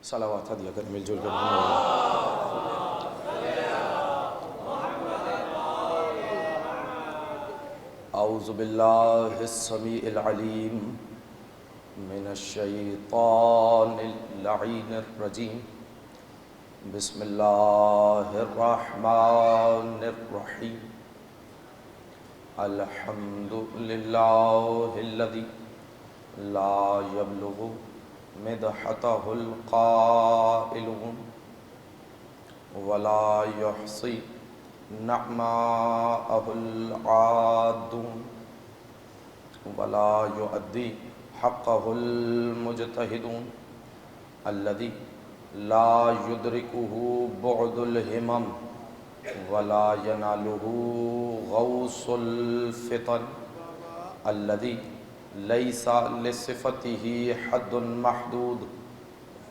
صلوات دیا کر مل جل کر اعوذ باللہ السمیع العلیم من الشیطان اللعین الرجیم بسم اللہ الرحمن الرحیم الحمد للہ الذی لا یبلغ مدحتہ القائلون ولا یحصی نعماءہ العادون ولا یؤدی حقہ المجتہدون الذی لا یدرکہ بعد الہمم ولا ینالہ غوث الفطن الذی لیس لصفتہ حد محدود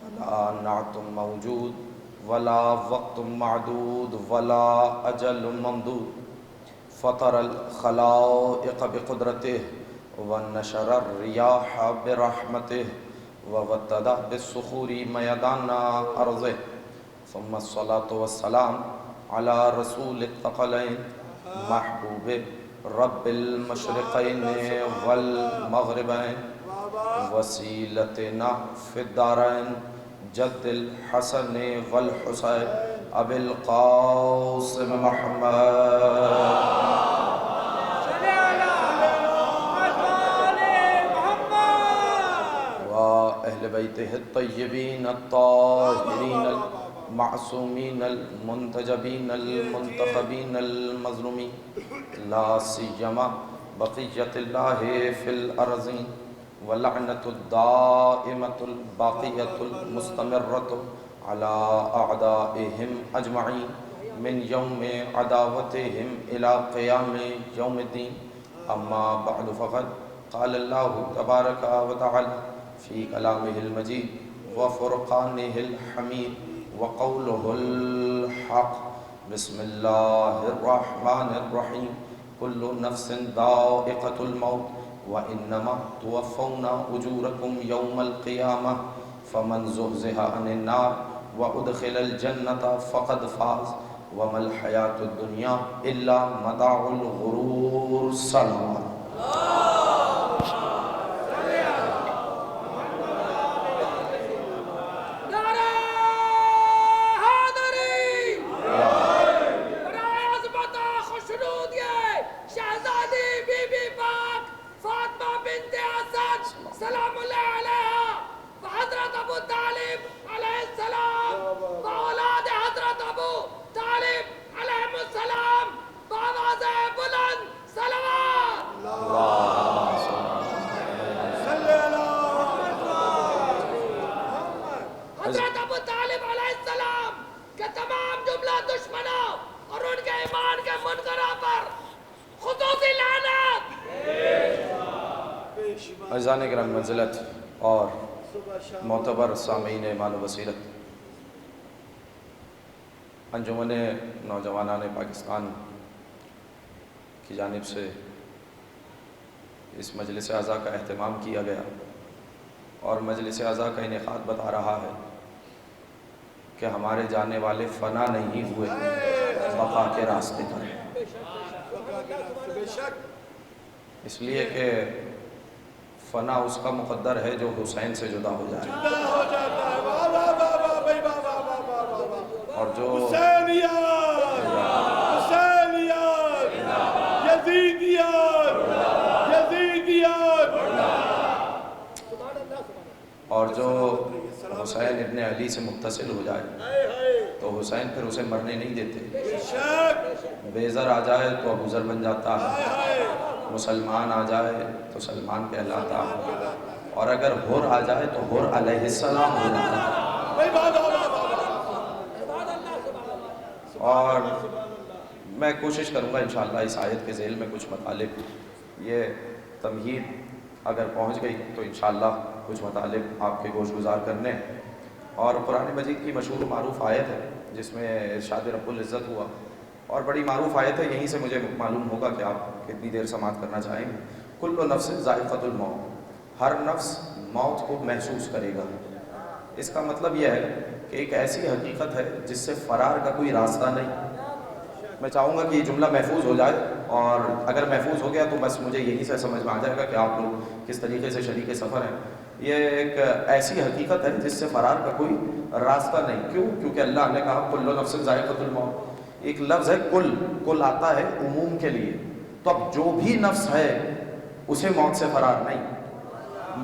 ولا نعت موجود ولا وقت معدود ولا اجل ممدود فطر الخلائق بقدرتہ ونشر الریاح برحمتہ ووتد بالصخور میدان ارضہ ثم الصلاة والسلام علی رسول الثقلین محبوب رب المشرقین والمغربین وسیلتنا فی الدارین جد الحسن والحسین ابی القاسم محمد اہل بیتہ الطیبین الطاہرین المعصومین المنتجبین المنتخبین المظلومین لا سیما بقیت اللہ فی الارضین ولعنۃ الدائمۃ الباقیۃ المستمرۃ علی اعدائہم اجمعین من یوم عداوتہم الی قیام یوم الدین اما بعد فقد قال اللہ تبارک و تعالی فی کلامہ المجید وفرقانہ الحمید وقولہ الحق بسم اللہ الرحمن الرحیم کل نفس ذائقۃ الموت وانما توفون اجورکم یوم القیامہ فمن زحزح عن النار وادخل الجنۃ فقد فاز وما الحیاۃ الدنیا الا متاع الغرور صلوات سلام اللہ علیہ وحضرت ابو طالب علیہ السلام واولاد حضرت ابو طالب علیہ السلام بآواز بلند صلوات حضرت ابو طالب علیہ السلام کے تمام جملہ دشمنوں اور ان کے ایمان کے منکروں پر خصوصی لعنت عزیزان کرام منزلت اور معتبر سامعین ایمان و بصیرت، انجمن نوجوانان پاکستان کی جانب سے اس مجلس اعزا کا اہتمام کیا گیا اور مجلس اعزا کا انعقاد بتا رہا ہے کہ ہمارے جانے والے فنا نہیں ہوئے، بقا کے راستے پر ہیں، اس لیے کہ فنا اس کا مقدر ہے جو حسین سے جدا ہو جائے اور جو اور جو حسین ابن علی سے متصل ہو جائے تو حسین پھر اسے مرنے نہیں دیتے، بیزر آ جائے تو ابو ذر بن جاتا ہے، مسلمان آ جائے تو سلمان کہلاتا ہے، اور اگر حر آ جائے تو حر علیہ السلام ہو جاتا ہے۔ اور میں کوشش کروں گا انشاءاللہ اس آیت کے ذیل میں کچھ مطالب، یہ تمہید اگر پہنچ گئی تو انشاءاللہ کچھ مطالب آپ کے گوش گزار کرنے، اور قرآن مجید کی مشہور و معروف آیت ہے جس میں ارشاد رب العزت ہوا، اور بڑی معروف آیت ہے، یہیں سے مجھے معلوم ہوگا کہ آپ کتنی دیر سماعت کرنا چاہیں گے۔ کل نفس ذائقۃ الموت، ہر نفس موت کو محسوس کرے گا، اس کا مطلب یہ ہے کہ ایک ایسی حقیقت ہے جس سے فرار کا کوئی راستہ نہیں۔ میں چاہوں گا کہ یہ جملہ محفوظ ہو جائے، اور اگر محفوظ ہو گیا تو بس مجھے یہی سے سمجھ میں آ جائے گا کہ آپ لوگ کس طریقے سے شریک سفر ہیں۔ یہ ایک ایسی حقیقت ہے جس سے فرار کا کوئی راستہ نہیں۔ کیوں؟ کیونکہ اللہ نے کہا کل نفس ذائقۃ الموت۔ ایک لفظ ہے کل، کل آتا ہے عموم کے لیے، تو اب جو بھی نفس ہے اسے موت سے فرار نہیں۔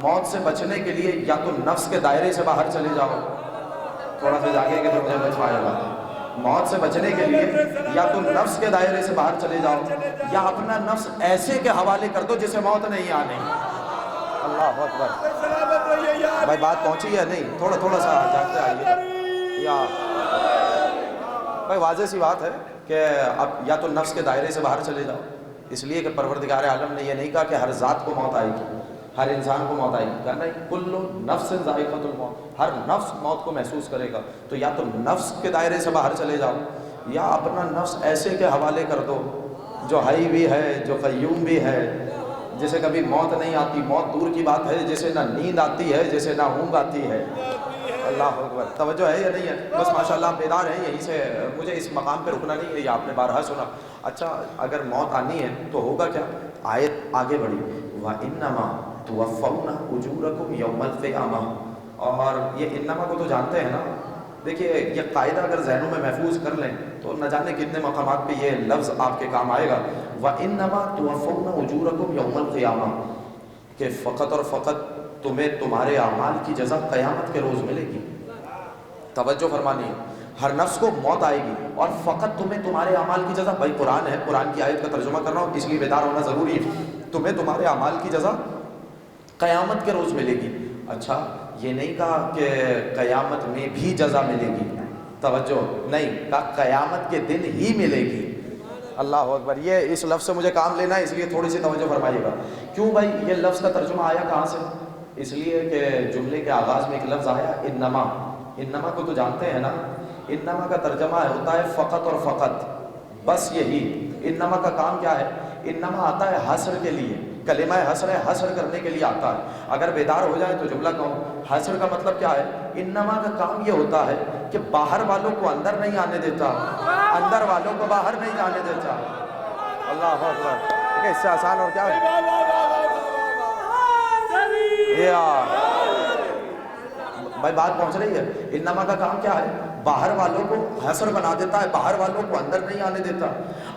موت سے بچنے کے لیے یا تو نفس کے دائرے سے باہر چلے جاؤ، تھوڑا سا جاگے کہ تو مجھے بچ پائے گا۔ موت سے بچنے کے لیے یا تو نفس کے دائرے سے باہر چلے جاؤ، یا اپنا نفس ایسے کے حوالے کر دو جسے موت نہیں آنی۔ اللہ اکبر، بھائی بات پہنچی ہے نہیں؟ تھوڑا تھوڑا سا جاگتے آئیے یا بھائی، واضح سی بات ہے کہ اب یا تو نفس کے دائرے سے باہر چلے جاؤ، اس لیے کہ پروردگار عالم نے یہ نہیں کہا کہ ہر ذات کو موت آئے گی، ہر انسان کو موت آئے گی، کہنا ہے کل نفس ذائقۃ الموت، ہر نفس موت کو محسوس کرے گا۔ تو یا تو نفس کے دائرے سے باہر چلے جاؤ، یا اپنا نفس ایسے کے حوالے کر دو جو حی بھی ہے، جو قیوم بھی ہے، جسے کبھی موت نہیں آتی۔ موت دور کی بات ہے، جسے نہ نیند آتی ہے، جسے نہ اونگ آتی ہے۔ اللہ اکبر، توجہ ہے یا نہیں ہے؟ بس ماشاءاللہ آپ بیدار ہیں، یہیں سے مجھے اس مقام پہ رکنا نہیں ہے، یہ آپ نے بارہا سنا۔ اچھا، اگر موت آنی ہے تو ہوگا کیا؟ آیت آگے بڑھی، وَإِنَّمَا تُوَفَّوْنَ أُجُورَكُمْ يَوْمَ الْقِيَامَةِ۔ اور یہ انما کو تو جانتے ہیں نا؟ دیکھیے یہ قاعدہ اگر ذہنوں میں محفوظ کر لیں تو نہ جانے کتنے مقامات پہ یہ لفظ آپ کے کام آئے گا، وَإِنَّمَا تُوَفَّوْنَ أُجُورَكُمْ يَوْمَ الْقِيَامَةِ، کہ فقط اور فقط تمہیں تمہارے اعمال کی جزا قیامت کے روز ملے گی۔ توجہ فرمانی ہے، ہر نفس کو موت آئے گی اور فقط تمہیں تمہارے اعمال کی جزا، بھائی قرآن ہے، قرآن کی آیت کا ترجمہ کر رہا ہوں اس لیے بیدار ہونا ضروری ہے، تمہیں تمہارے اعمال کی جزا قیامت کے روز ملے گی۔ اچھا، یہ نہیں کہا کہ قیامت میں بھی جزا ملے گی، توجہ نہیں، کہا قیامت کے دن ہی ملے گی۔ اللہ اکبر، یہ اس لفظ سے مجھے کام لینا ہے، اس لیے تھوڑی سی توجہ فرمائیے گا۔ کیوں بھائی یہ لفظ کا ترجمہ آیا کہاں سے؟ اس لیے کہ جملے کے آغاز میں ایک لفظ آیا انما۔ انما کو تو جانتے ہیں نا؟ انما کا ترجمہ ہوتا ہے فقط اور فقط، بس یہی۔ انما کا کام کیا ہے؟ انما آتا ہے حصر کے لیے، کلمہ حصر ہے، حصر کرنے کے لیے آتا ہے۔ اگر بیدار ہو جائے تو جملہ کہوں، حصر کا مطلب کیا ہے؟ انما کا کام یہ ہوتا ہے کہ باہر والوں کو اندر نہیں آنے دیتا، اندر والوں کو باہر نہیں جانے دیتا۔ اللہ اکبر، ٹھیک ہے، اس سے آسان اور کیا ہے؟ بھائی بات پہنچ رہی ہے؟ انما کا کام کیا ہے؟ باہر والوں کو حصر بنا دیتا ہے، باہر والوں کو اندر نہیں آنے دیتا،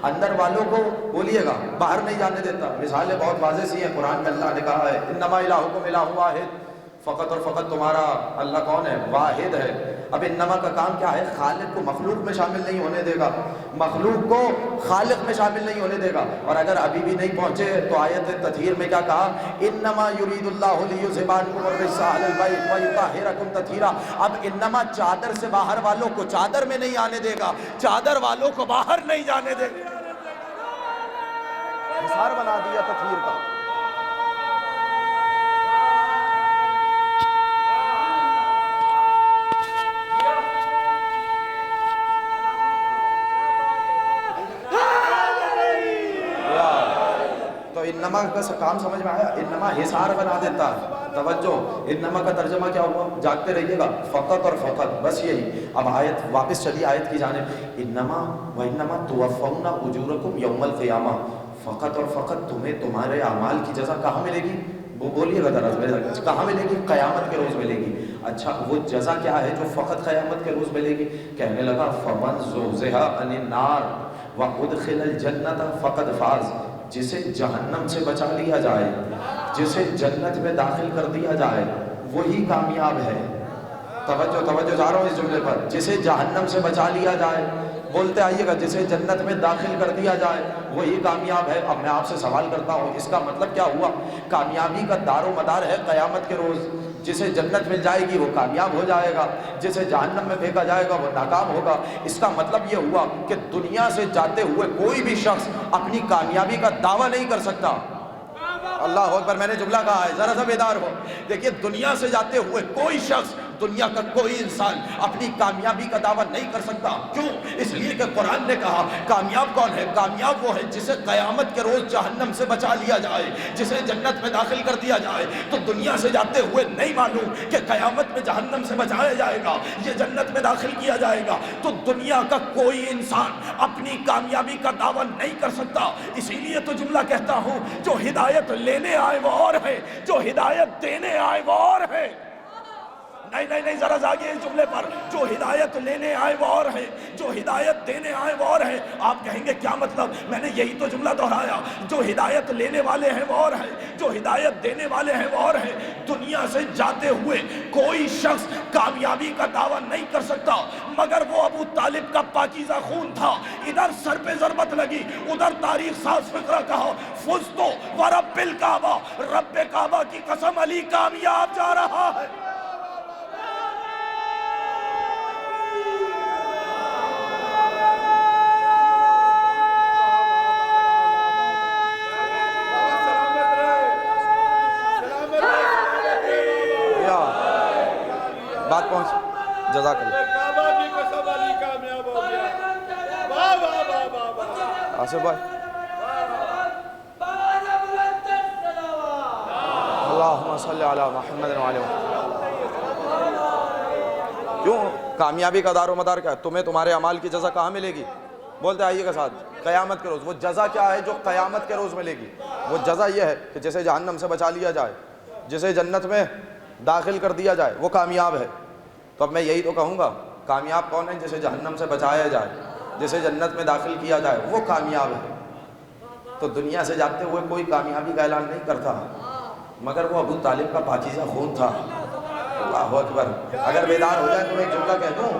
اندر والوں کو بولیے گا باہر نہیں جانے دیتا۔ مثالیں بہت واضح سی ہیں، قرآن میں اللہ نے کہا ہے انما الہکم الہ واحد، فقط اور فقط تمہارا اللہ کون ہے؟ واحد ہے۔ اب انما کا کام کیا ہے؟ خالق کو مخلوق میں شامل نہیں ہونے دے گا، مخلوق کو خالق میں شامل نہیں ہونے دے گا۔ اور اگر ابھی بھی نہیں پہنچے تو آیت تطہیر میں کیا کہا؟ انما یرید اللہ لیذھب عنکم الرجس اہل البیت ویطہرکم تطہیرا۔ اب انما چادر سے باہر والوں کو چادر میں نہیں آنے دے گا، چادر والوں کو باہر نہیں جانے دے گا۔ حصار بنا دیا تطہیر کا۔ انما کا کام سمجھ میں آیا؟ انما حصار بنا دیتا ہے۔ توجہ، انما کا ترجمہ کیا ہوا؟ جاگتے رہیے گا، فقط اور فقط، بس یہی۔ اب آیت واپس چلی آیت کی جانب، انما وانما توفون اجورکم یوم القیامہ، فقط اور فقط تمہیں تمہارے اعمال کی جزا کہاں ملے گی؟ وہ بولیے گا ذرا، کہاں ملے گی؟ قیامت کے روز ملے گی۔ اچھا، وہ جزا کیا ہے جو فقط قیامت کے روز ملے گی؟ کہنے لگا فمن زحزح عن النار وادخل الجنۃ فقد فاز، جسے جہنم سے بچا لیا جائے، جسے جنت میں داخل کر دیا جائے، وہی کامیاب ہے۔ توجہ توجہ، جا رہا ہوں اس جملے پر، جسے جہنم سے بچا لیا جائے، بولتے آئیے گا، جسے جنت میں داخل کر دیا جائے وہی کامیاب ہے۔ اب میں آپ سے سوال کرتا ہوں، اس کا مطلب کیا ہوا؟ کامیابی کا دار و مدار ہے قیامت کے روز، جسے جنت مل جائے گی وہ کامیاب ہو جائے گا، جسے جہنم میں پھینکا جائے گا وہ ناکام ہوگا۔ اس کا مطلب یہ ہوا کہ دنیا سے جاتے ہوئے کوئی بھی شخص اپنی کامیابی کا دعویٰ نہیں کر سکتا۔ اللہ اکبر، میں نے جملہ کہا ہے، ذرا سا بیدار ہو۔ دیکھیے دنیا سے جاتے ہوئے کوئی شخص، دنیا کا کوئی انسان اپنی کامیابی کا دعویٰ نہیں کر سکتا۔ کیوں؟ اس لیے کہ قرآن نے کہا کامیاب کون ہے؟ کامیاب وہ ہے جسے قیامت کے روز جہنم سے بچا لیا جائے، جسے جنت میں داخل کر دیا جائے۔ تو دنیا سے جاتے ہوئے نہیں معلوم کہ قیامت میں جہنم سے بچایا جائے گا، یہ جنت میں داخل کیا جائے گا۔ تو دنیا کا کوئی انسان اپنی کامیابی کا دعویٰ نہیں کر سکتا۔ اسی لیے تو جملہ کہتا ہوں، جو ہدایت لینے آئے وہ اور ہے، جو ہدایت دینے آئے وہ اور ہے۔ نہیں ذرا جاگیے اس جملے پر، جو ہدایت لینے آئے وہ اور ہے، جو ہدایت دینے آئے وہ اور ہے۔ آپ کہیں گے کیا مطلب؟ میں نے یہی تو جملہ دہرایا، جو ہدایت لینے والے ہیں وہ اور ہے، جو ہدایت دینے والے ہیں وہ اور ہے۔ دنیا سے جاتے ہوئے کوئی شخص کامیابی کا دعویٰ نہیں کر سکتا، مگر وہ ابو طالب کا پاکیزہ خون تھا۔ ادھر سر پہ ضربت لگی، ادھر تاریخ ساز فقرہ کہا فزتو ورب الکعبہ، رب کعبہ کی قسم علی کامیاب جا رہا ہے۔ بات پہنچ، جزاک اللہ۔ کعبہ کی قسم علی کامیاب ہو گیا۔ واہ واہ واہ واہ واہ۔ آصف بھائی، اللہم صلی علی محمد وعلی محمد۔ کیوں؟ کامیابی کا دار و مدار کیا ہے؟ تمہیں تمہارے اعمال کی جزا کہاں ملے گی؟ بولتے آئیے کے ساتھ، قیامت کے روز۔ وہ جزا کیا ہے جو قیامت کے روز ملے گی؟ وہ جزا یہ ہے کہ جسے جہنم سے بچا لیا جائے، جسے جنت میں داخل کر دیا جائے، وہ کامیاب ہے۔ تو اب میں یہی تو کہوں گا، کامیاب کون ہے؟ جسے جہنم سے بچایا جائے، جسے جنت میں داخل کیا جائے، وہ کامیاب ہے۔ تو دنیا سے جاتے ہوئے کوئی کامیابی کا اعلان نہیں کرتا، مگر وہ ابو طالب کا پاکیزہ خون تھا۔ اللہ اکبر۔ اگر بیدار ہو جائے تو میں ایک جملہ کہہ دوں،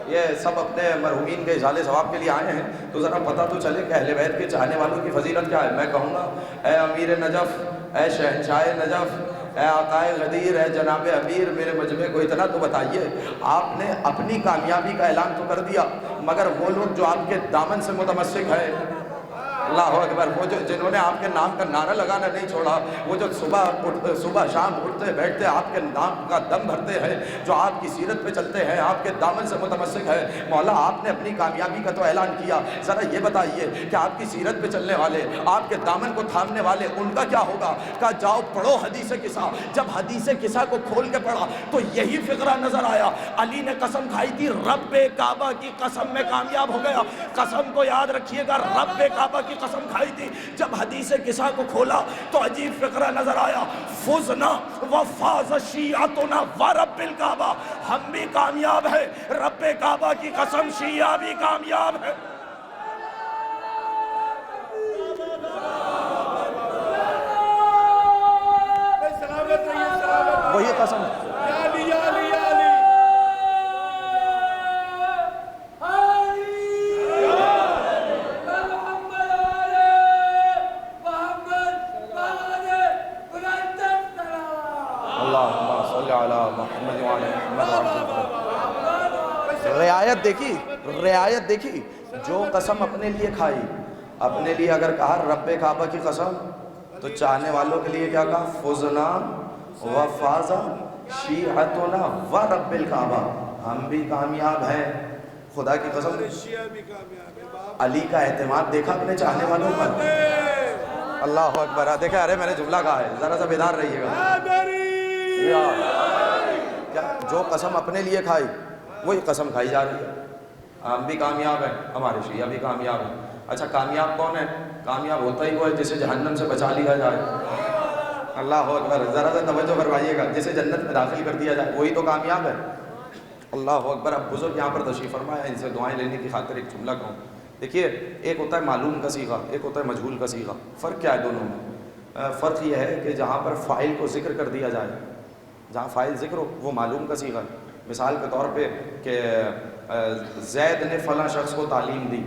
یہ سب اپنے مرحومین کے اجالِ ثواب کے لیے آئے ہیں، تو ذرا پتہ تو چلے کہ اہل بیت کے چاہنے والوں کی فضیلت کیا ہے۔ میں کہوں گا، اے امیر نجف، اے شہنشاہ نجف، اے آقائے غدیر، اے جناب امیر، میرے مجمع کو اتنا تو بتائیے، آپ نے اپنی کامیابی کا اعلان تو کر دیا، مگر وہ لوگ جو آپ کے دامن سے متمسک ہے، اللہ اکبر، وہ جو جنہوں نے آپ کے نام کا نعرہ لگانا نہیں چھوڑا، وہ جو صبح شام اٹھتے بیٹھتے آپ کے نام کا دم بھرتے ہیں، جو آپ کی سیرت پہ چلتے ہیں، آپ کے دامن سے متمسک ہے۔ مولا آپ نے اپنی کامیابی کا تو اعلان کیا، ذرا یہ بتائیے کہ آپ کی سیرت پہ چلنے والے، آپ کے دامن کو تھامنے والے، ان کا کیا ہوگا؟ کہا جاؤ پڑھو حدیث قصہ۔ جب حدیث قصہ کو کھول کے پڑھا تو یہی فقرہ نظر آیا۔ علی نے قسم کھائی تھی، رب کعبہ کی قسم میں کامیاب ہو گیا۔ قسم کو یاد رکھیے گا، رب کعبہ کی قسم کھائی تھی۔ جب حدیث قصہ کو کھولا تو عجیب فقرہ نظر آیا، فزنا وفاز شیعتنا ورب الکعبہ، ہم بھی کامیاب ہیں، رب کعبہ کی قسم شیعہ بھی کامیاب ہے۔ وہی قسم ہے۔ رعایت دیکھی، جو قسم اپنے لیے کھائی، اپنے لیے اگر کہا رب کعبہ کی قسم، تو چاہنے والوں کے لیے کیا کہا؟ فزنا وفاز شیعتنا ورب الکعبہ، ہم بھی کامیاب ہیں، خدا کی قسم۔ علی کا اعتماد دیکھا اپنے چاہنے والوں پر۔ اللہ اکبر۔ دیکھا، ارے میں نے جملہ کہا ہے، ذرا سا بیدار رہیے گا۔ کیا جو قسم اپنے لیے کھائی وہی قسم کھائی جا رہی ہے۔ ہم بھی کامیاب ہیں، ہمارے شیعہ بھی کامیاب ہیں۔ اچھا کامیاب کون ہے؟ کامیاب ہوتا ہی وہ ہے جسے جہنم سے بچا لیا جائے۔ اللہ اکبر، ذرا سا توجہ فرمائیے گا، جسے جنت میں داخل کر دیا جائے وہی تو کامیاب ہے۔ اللہ اکبر۔ اب بزرگ یہاں پر تشریف فرمایا، ان سے دعائیں لینے کی خاطر ایک جملہ کہوں۔ دیکھیے، ایک ہوتا ہے معلوم کا صیغہ، ایک ہوتا ہے مجہول کا صیغہ۔ فرق کیا ہے دونوں میں؟ فرق یہ ہے کہ جہاں پر فاعل کو ذکر کر دیا جائے، جہاں فاعل ذکر ہو وہ معلوم کا صیغہ ہے۔ مثال کے طور پہ کہ زید نے فلاں شخص کو تعلیم دی،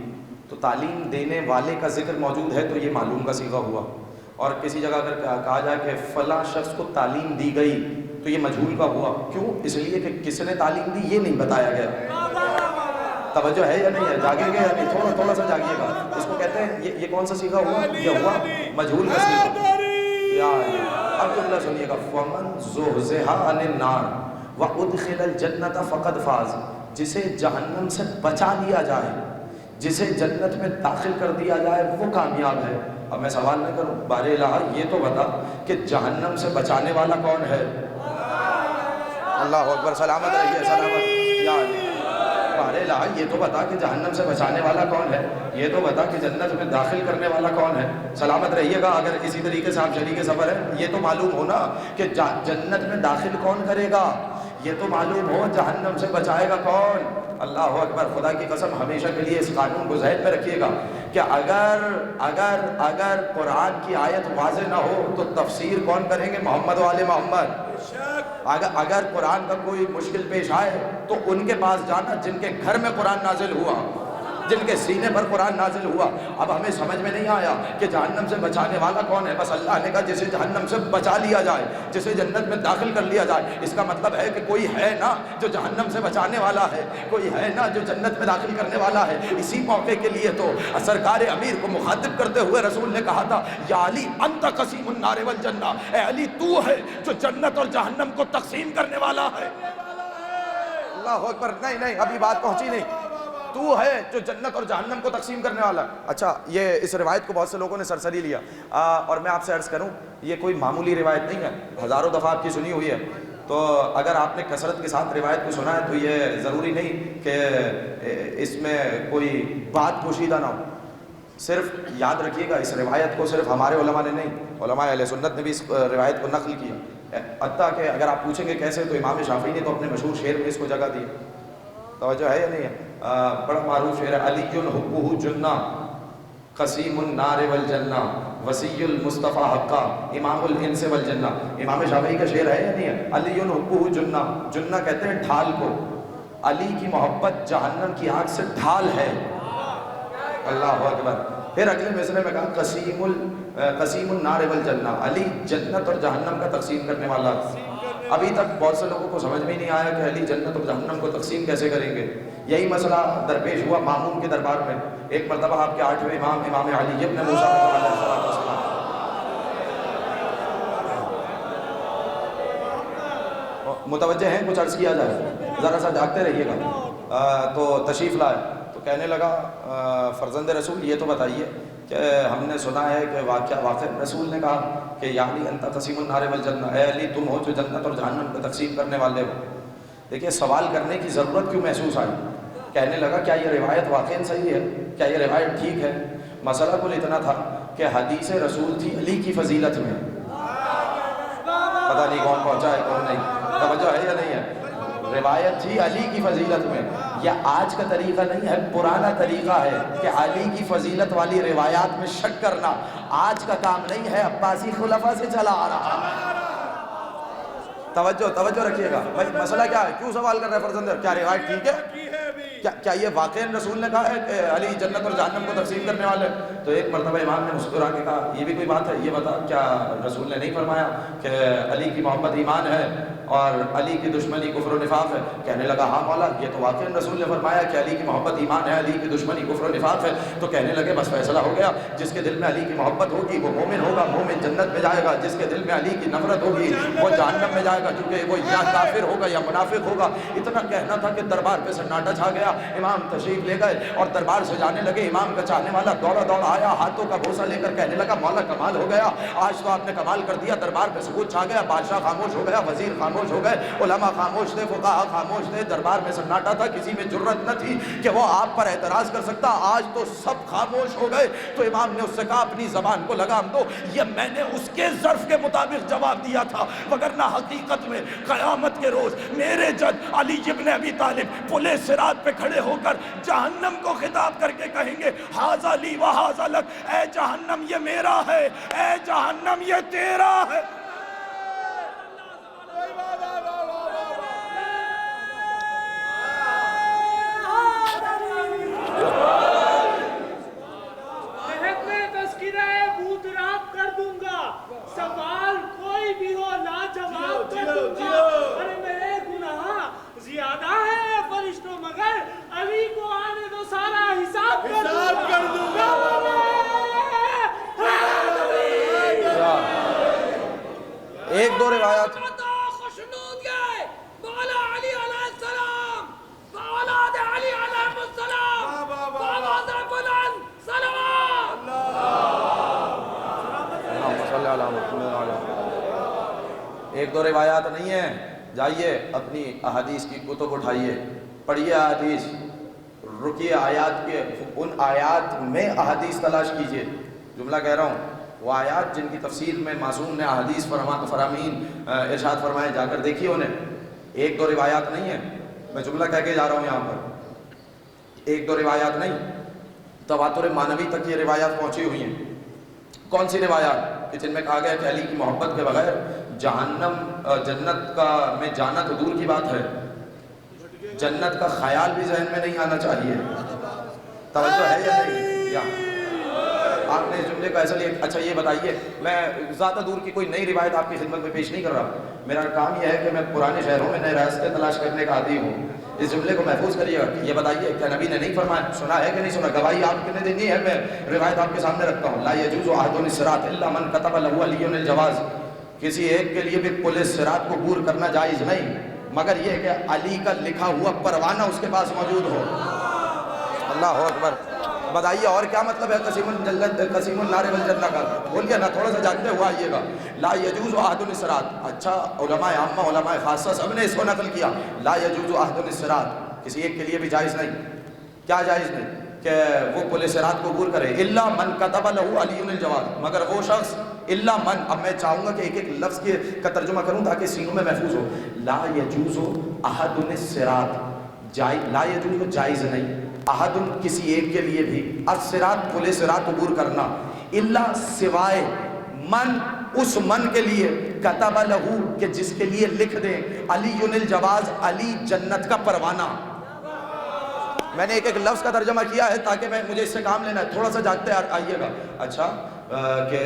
تو تعلیم دینے والے کا ذکر موجود ہے تو یہ معلوم کا صیغہ ہوا۔ اور کسی جگہ اگر کہا جائے کہ فلاں شخص کو تعلیم دی گئی تو یہ مجہول کا ہوا۔ کیوں؟ اس لیے کہ کس نے تعلیم دی یہ نہیں بتایا گیا۔ توجہ ہے یا نہیں ہے؟ جاگے گا یا نہیں؟ تھوڑا سا جاگیے گا۔ اس کو کہتے ہیں یہ کون سا صیغہ ہوا؟ یہ ہوا مجہول کا صیغہ۔ یا اب جملہ سنیے گا، فمن زحزح عن النار وادخل الجنۃ فقد فاز، جسے جہنم سے بچا لیا جائے، جسے جنت میں داخل کر دیا جائے وہ کامیاب ہے۔ اب میں سوال نہ کروں، بار الہ یہ تو بتا کہ جہنم سے بچانے والا کون ہے؟ اللہ اکبر، سلامت رہیے، سلامت یا علی۔ بار الہ یہ تو بتا کہ جہنم سے بچانے والا کون ہے، یہ تو بتا کہ جنت میں داخل کرنے والا کون ہے۔ سلامت رہیے گا، اگر اسی طریقے سے آپ شریک سفر ہیں، یہ تو معلوم ہونا کہ جنت میں داخل کون کرے گا، یہ تو معلوم ہو جہنم سے بچائے گا کون۔ اللہ اکبر، خدا کی قسم ہمیشہ کے لیے اس قانون کو ذہن میں رکھیے گا کہ اگر قرآن کی آیت واضح نہ ہو تو تفسیر کون کریں گے؟ محمد والے محمد۔ اگر قرآن کا کوئی مشکل پیش آئے تو ان کے پاس جانا جن کے گھر میں قرآن نازل ہوا، جن کے سینے پر قرآن نازل ہوا۔ اب ہمیں سمجھ میں نہیں آیا کہ جہنم سے بچانے والا کون ہے، بس اللہ نے کہا جسے جہنم سے بچا لیا جائے، جسے جنت میں داخل کر لیا جائے۔ اس کا مطلب ہے کہ کوئی ہے نا جو جہنم سے بچانے والا ہے، کوئی ہے نا جو جنت میں داخل کرنے والا ہے۔ اسی موقع کے لیے تو سرکار امیر کو مخاطب کرتے ہوئے رسول نے کہا تھا، یا علی انت قسیم النار والجنہ، اے علی تو ہے جو جنت اور جہنم کو تقسیم کرنے والا ہے۔ اللہ اکبر، نہیں ابھی بات پہنچی نہیں، تو ہے جو جنت اور جہنم کو تقسیم کرنے والا ہے۔ اچھا، یہ اس روایت کو بہت سے لوگوں نے سرسری لیا، اور میں آپ سے عرض کروں یہ کوئی معمولی روایت نہیں ہے، ہزاروں دفعہ آپ کی سنی ہوئی ہے۔ تو اگر آپ نے کثرت کے ساتھ روایت کو سنا ہے تو یہ ضروری نہیں کہ اس میں کوئی بات پوشیدہ نہ ہو۔ صرف یاد رکھیے گا، اس روایت کو صرف ہمارے علماء نے نہیں، علماء اہل سنت نے بھی اس روایت کو نقل کیا۔ حتیٰ کہ اگر آپ پوچھیں گے کیسے، تو امام شافعی نے تو اپنے مشہور شعر میں اس کو جگہ دی۔ توجہ ہے یا نہیں ہے؟ بڑا معروف شعر ہے، علی حبہ جنہ قسیم النار والجنہ وصی المصطفیٰ حقا امام الانس والجنہ۔ امام شافعی کا شعر ہے یا نہیں ہے؟ علی حبہ جنہ، جنہ کہتے ہیں ڈھال کو، علی کی محبت جہنم کی آگ سے ڈھال ہے۔ اللہ اکبر۔ پھر اگلے مصرعے میں کہا قسیم النار والجنہ، علی جنت اور جہنم کا تقسیم کرنے والا۔ ابھی تک بہت سے لوگوں کو سمجھ میں نہیں آیا کہ علی جنت اور جہنم کو تقسیم کیسے کریں گے۔ یہی مسئلہ درپیش ہوا مامون کے دربار میں۔ ایک مرتبہ آپ کے 8ویں امام علی ابن موسیٰ علیہ السلام، متوجہ ہیں؟ کچھ عرض کیا جائے، ذرا سا جاگتے رہیے گا۔ تو تشریف لائے تو کہنے لگا، فرزند رسول یہ تو بتائیے کہ ہم نے سنا ہے کہ واقع رسول نے کہا کہ یا علی انت قسیم النار والجنہ، اے علی تم ہو جو جنت اور جہنم کو تقسیم کرنے والے ہو۔ دیکھیے سوال کرنے کی ضرورت کیوں محسوس آئی؟ کہنے لگا کیا یہ روایت واقعی صحیح ہے؟ کیا یہ روایت ٹھیک ہے؟ مسئلہ کل اتنا تھا کہ حدیث رسول تھی علی کی فضیلت میں، پتہ نہیں کون پہنچا ہے کون نہیں، توجہ ہے یا نہیں ہے؟ روایت تھی علی کی فضیلت میں۔ یہ آج کا طریقہ نہیں ہے، پرانا طریقہ ہے کہ علی کی فضیلت والی روایات میں شک کرنا آج کا کام نہیں ہے، عباسی خلفاء سے چلا آ رہا ہے۔ توجہ رکھیے گا بھائی، مسئلہ کیا ہے؟ کیوں سوال کر رہے ہیں فرزند؟ کیا روایت ٹھیک ہے؟ کیا یہ واقعی رسول نے کہا ہے کہ علی جنت اور جہنم کو تقسیم کرنے والے؟ تو ایک مرتبہ امام نے مسکرا کے کہا یہ بھی کوئی بات ہے؟ یہ بتا کیا رسول نے نہیں فرمایا کہ علی کی محبت ایمان ہے اور علی کی دشمنی کفر و نفاق ہے؟ کہنے لگا ہاں مولا یہ تو واقعی رسول نے فرمایا کہ علی کی محبت ایمان ہے، علی کی دشمنی کفر و نفاق ہے۔ تو کہنے لگے بس فیصلہ ہو گیا، جس کے دل میں علی کی محبت ہوگی وہ مومن ہوگا، مومن جنت میں جائے گا، جس کے دل میں علی کی نفرت ہوگی وہ جہنم میں جائے گا، کیونکہ وہ یا کافر ہوگا یا منافق ہوگا۔ اتنا کہنا تھا کہ دربار پہ سناٹا چھا گیا، امام تشریف لے گئے اور دربار سے جانے لگے۔ امام کا چاہنے والا دوڑا آیا، ہاتھوں کا بوسہ لے کر کہنے لگا مولا کمال ہو گیا، آج تو آپ نے کمال کر دیا، دربار پہ سکوت چھا گیا، بادشاہ خاموش ہو گیا، وزیر خاموش ہو گئے، علماء خاموش تھے، فقہاء خاموش تھے، دربار میں سناٹا تھا، کسی میں جرت نہ تھی کہ وہ آپ پر اعتراض کر سکتا، آج تو سب خاموش ہو گئے۔ تو امام نے اس سے کہا اپنی زبان کو لگام دو، یہ میں نے اس کے ظرف کے مطابق جواب دیا تھا، وگرنہ حقیقت میں قیامت کے روز میرے جج علی ابن ابی طالب پلے صراط پہ کھڑے ہو کر جہنم کو خطاب کر کے کہیں گے ھذا لی و ھذا لک، اے جہنم یہ میرا ہے، اے جہنم یہ تیرا ہے۔ سوال کوئی بھی ہو لاجواب کر دوں گا، ارے میرے گناہ زیادہ ہے فرشتوں مگر علی کو آنے دو سارا حساب کر دوں گا۔ مشنود گئے مولا علی علیہ السلام اولاد علی علیہ السلام آواز بلند صلوات ایک دو روایات نہیں ہیں، جائیے اپنی احادیث کی کتب اٹھائیے، پڑھیے احادیث، رکیے آیات کے، ان آیات میں احادیث تلاش کیجیے۔ جملہ کہہ رہا ہوں، وہ آیات جن کی تفسیر میں معصوم نے احادیث فرامین ارشاد فرمائے، جا کر دیکھیے انہیں، ایک دو روایات نہیں ہیں، میں جملہ کہہ کے جا رہا ہوں یہاں پر، ایک دو روایات نہیں، تواتر معنوی تک یہ روایات پہنچی ہوئی ہیں۔ کون سی روایات؟ کہ جن میں کہا گیا کہ علی کی محبت کے بغیر جنت کا میں جانا تو دور کی بات ہے، جنت کا خیال بھی ذہن میں نہیں آنا چاہیے۔ توجہ ہے یا نہیں؟ یا آپ نے اس جملے کو ایسا لیا؟ اچھا یہ بتائیے، میں زیادہ دور کی کوئی نئی روایت آپ کی خدمت میں پیش نہیں کر رہا، میرا کام یہ ہے کہ میں پرانے شہروں میں نئے راستے تلاش کرنے کا عادی ہوں۔ اس جملے کو محفوظ کریے گا۔ یہ بتائیے کیا نبی نے نہیں فرمایا؟ سنا ہے کہ نہیں سنا؟ گواہی آپ نے دینی ہے، میں روایت آپ کے سامنے رکھتا ہوں۔ لا یجوز احد الصراط الا من كتب له علی الجواز، کسی ایک کے لیے بھی پل صراط کو عبور کرنا جائز نہیں مگر یہ کہ علی کا لکھا ہوا پروانہ اس کے پاس موجود ہو۔ اللہ اکبر۔ بتائیے اور کیا مطلب ہے قسیم النار والجنہ کا؟ بولیے نا، تھوڑا سا جانتے ہوا آئیے گا۔ لا یجوز احد الصراط، اچھا علماء عامہ علماء خاصہ سب نے اس کو نقل کیا، لا یجوز احد الصراط، کسی ایک کے لیے بھی جائز نہیں۔ کیا جائز نہیں؟ کہ وہ پل صراط کو عبور کرے، الا من كتب له علی الجواز، مگر وہ شخص، الا من، اب میں چاہوں گا کہ ایک ایک لفظ کا ترجمہ کروں تاکہ سینوں میں محفوظ ہو۔ لا یجوز احد الصراط، لا یجوز جائز نہیں، احد کسی ایک کے لیے بھی، الصراط پل صراط عبور کرنا، الا سوائے من، اس من کے لیے، کتب لہو کہ جس کے لیے لکھ دیں، علی الجواز، علی جنت کا پروانہ۔ میں نے ایک ایک لفظ کا ترجمہ کیا ہے تاکہ مجھے اس سے کام لینا ہے، تھوڑا سا جانتے آئیے گا۔ اچھا کہ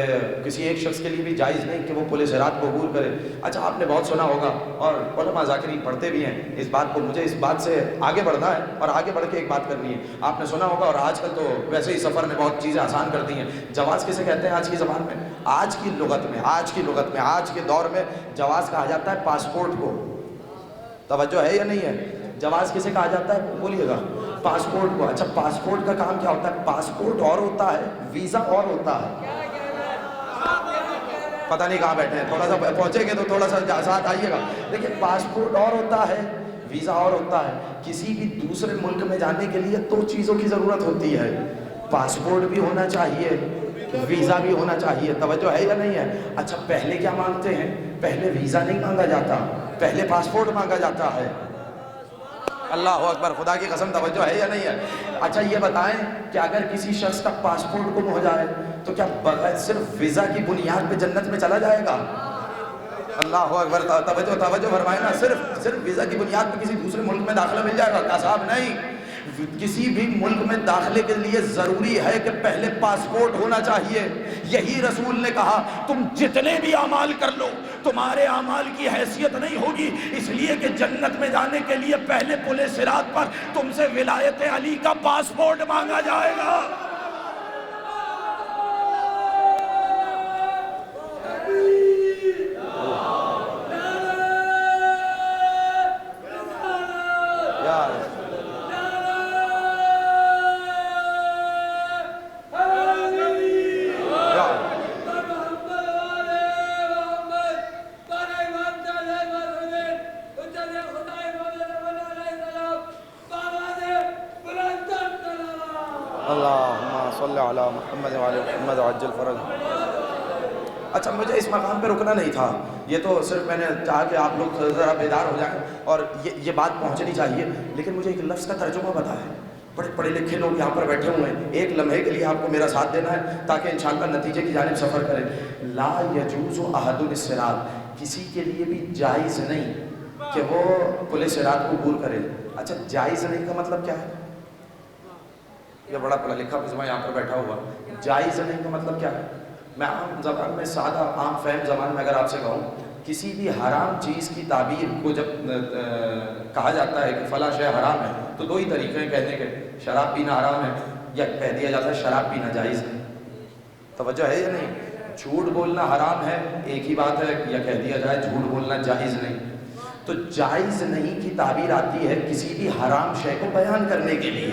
کسی ایک شخص کے لیے بھی جائز نہیں کہ وہ پل صراط کو عبور کرے۔ اچھا آپ نے بہت سنا ہوگا اور علماء ذاکرین پڑھتے بھی ہیں اس بات کو، مجھے اس بات سے آگے بڑھنا ہے اور آگے بڑھ کے ایک بات کرنی ہے۔ آپ نے سنا ہوگا، اور آج کل تو ویسے ہی سفر نے بہت چیزیں آسان کر دی ہیں، جواز کسے کہتے ہیں آج کی زبان میں؟ آج کی لغت میں، آج کے دور میں جواز کہا جاتا ہے پاسپورٹ کو۔ توجہ ہے یا نہیں ہے؟ جواز کسے کہا جاتا ہے؟ بولیے گا، پاسپورٹ کو۔ اچھا پاسپورٹ کا کام کیا ہوتا ہے؟ پاسپورٹ اور ہوتا ہے، ویزا اور ہوتا ہے۔ پتہ نہیں کہاں بیٹھے ہیں، تھوڑا سا پہنچیں گے تو تھوڑا سا ساتھ آئیے گا۔ دیکھیں پاسپورٹ اور ہوتا ہے، ویزا اور ہوتا ہے۔ کسی بھی دوسرے ملک میں جانے کے لیے دو چیزوں کی ضرورت ہوتی ہے، پاسپورٹ بھی ہونا چاہیے، ویزا بھی ہونا چاہیے۔ توجہ ہے یا نہیں ہے؟ اچھا پہلے کیا مانگتے ہیں؟ پہلے ویزا نہیں مانگا جاتا، پہلے پاسپورٹ مانگا جاتا ہے۔ اللہ اکبر، خدا کی قسم توجہ ہے یا نہیں ہے؟ اچھا یہ بتائیں کہ اگر کسی شخص کا پاسپورٹ گم ہو جائے تو کیا بغیر صرف ویزا کی بنیاد پہ جنت میں چلا جائے گا؟ اللہ اکبر، توجہ فرمائے نا، صرف ویزا کی بنیاد پہ کسی دوسرے ملک میں داخلہ مل جائے گا؟ کیا صاحب نہیں، کسی بھی ملک میں داخلے کے لیے ضروری ہے کہ پہلے پاسپورٹ ہونا چاہیے۔ یہی رسول نے کہا تم جتنے بھی اعمال کر لو تمہارے اعمال کی حیثیت نہیں ہوگی، اس لیے کہ جنت میں جانے کے لیے پہلے پل صراط پر تم سے ولایت علی کا پاسپورٹ مانگا جائے گا۔ اچھا مجھے اس مقام پہ رکنا نہیں تھا، یہ تو صرف میں نے چاہا کہ آپ لوگ ذرا بیدار ہو جائیں اور یہ بات پہنچنی چاہیے، لیکن مجھے ایک لفظ کا ترجمہ پتا ہے۔ بڑے پڑھے لکھے لوگ یہاں پر بیٹھے ہوئے ہیں، ایک لمحے کے لیے آپ کو میرا ساتھ دینا ہے تاکہ انشاءاللہ نتیجے کی جانب سفر کریں۔ لا یجوز احد الصراط، کسی کے لیے بھی جائز نہیں کہ وہ پل صراط کو عبور کرے۔ اچھا جائز نہیں کا مطلب کیا ہے؟ یہ بڑا پڑھا لکھا مجمع یہاں پر بیٹھا ہوا، جائز نہیں کا مطلب کیا ہے؟ میں عام زبان میں، سادہ عام فہم زبان میں اگر آپ سے کہوں، کسی بھی حرام چیز کی تعبیر کو جب کہا جاتا ہے کہ فلاں شے حرام ہے تو دو ہی طریقے ہیں کہنے کے، شراب پینا حرام ہے یا کہہ دیا جاتا ہے شراب پینا جائز ہے۔ توجہ ہے یا نہیں؟ جھوٹ بولنا حرام ہے ایک ہی بات ہے، یا کہہ دیا جائے جھوٹ بولنا جائز نہیں۔ تو جائز نہیں کی تعبیر آتی ہے کسی بھی حرام شے کو بیان کرنے کے لیے.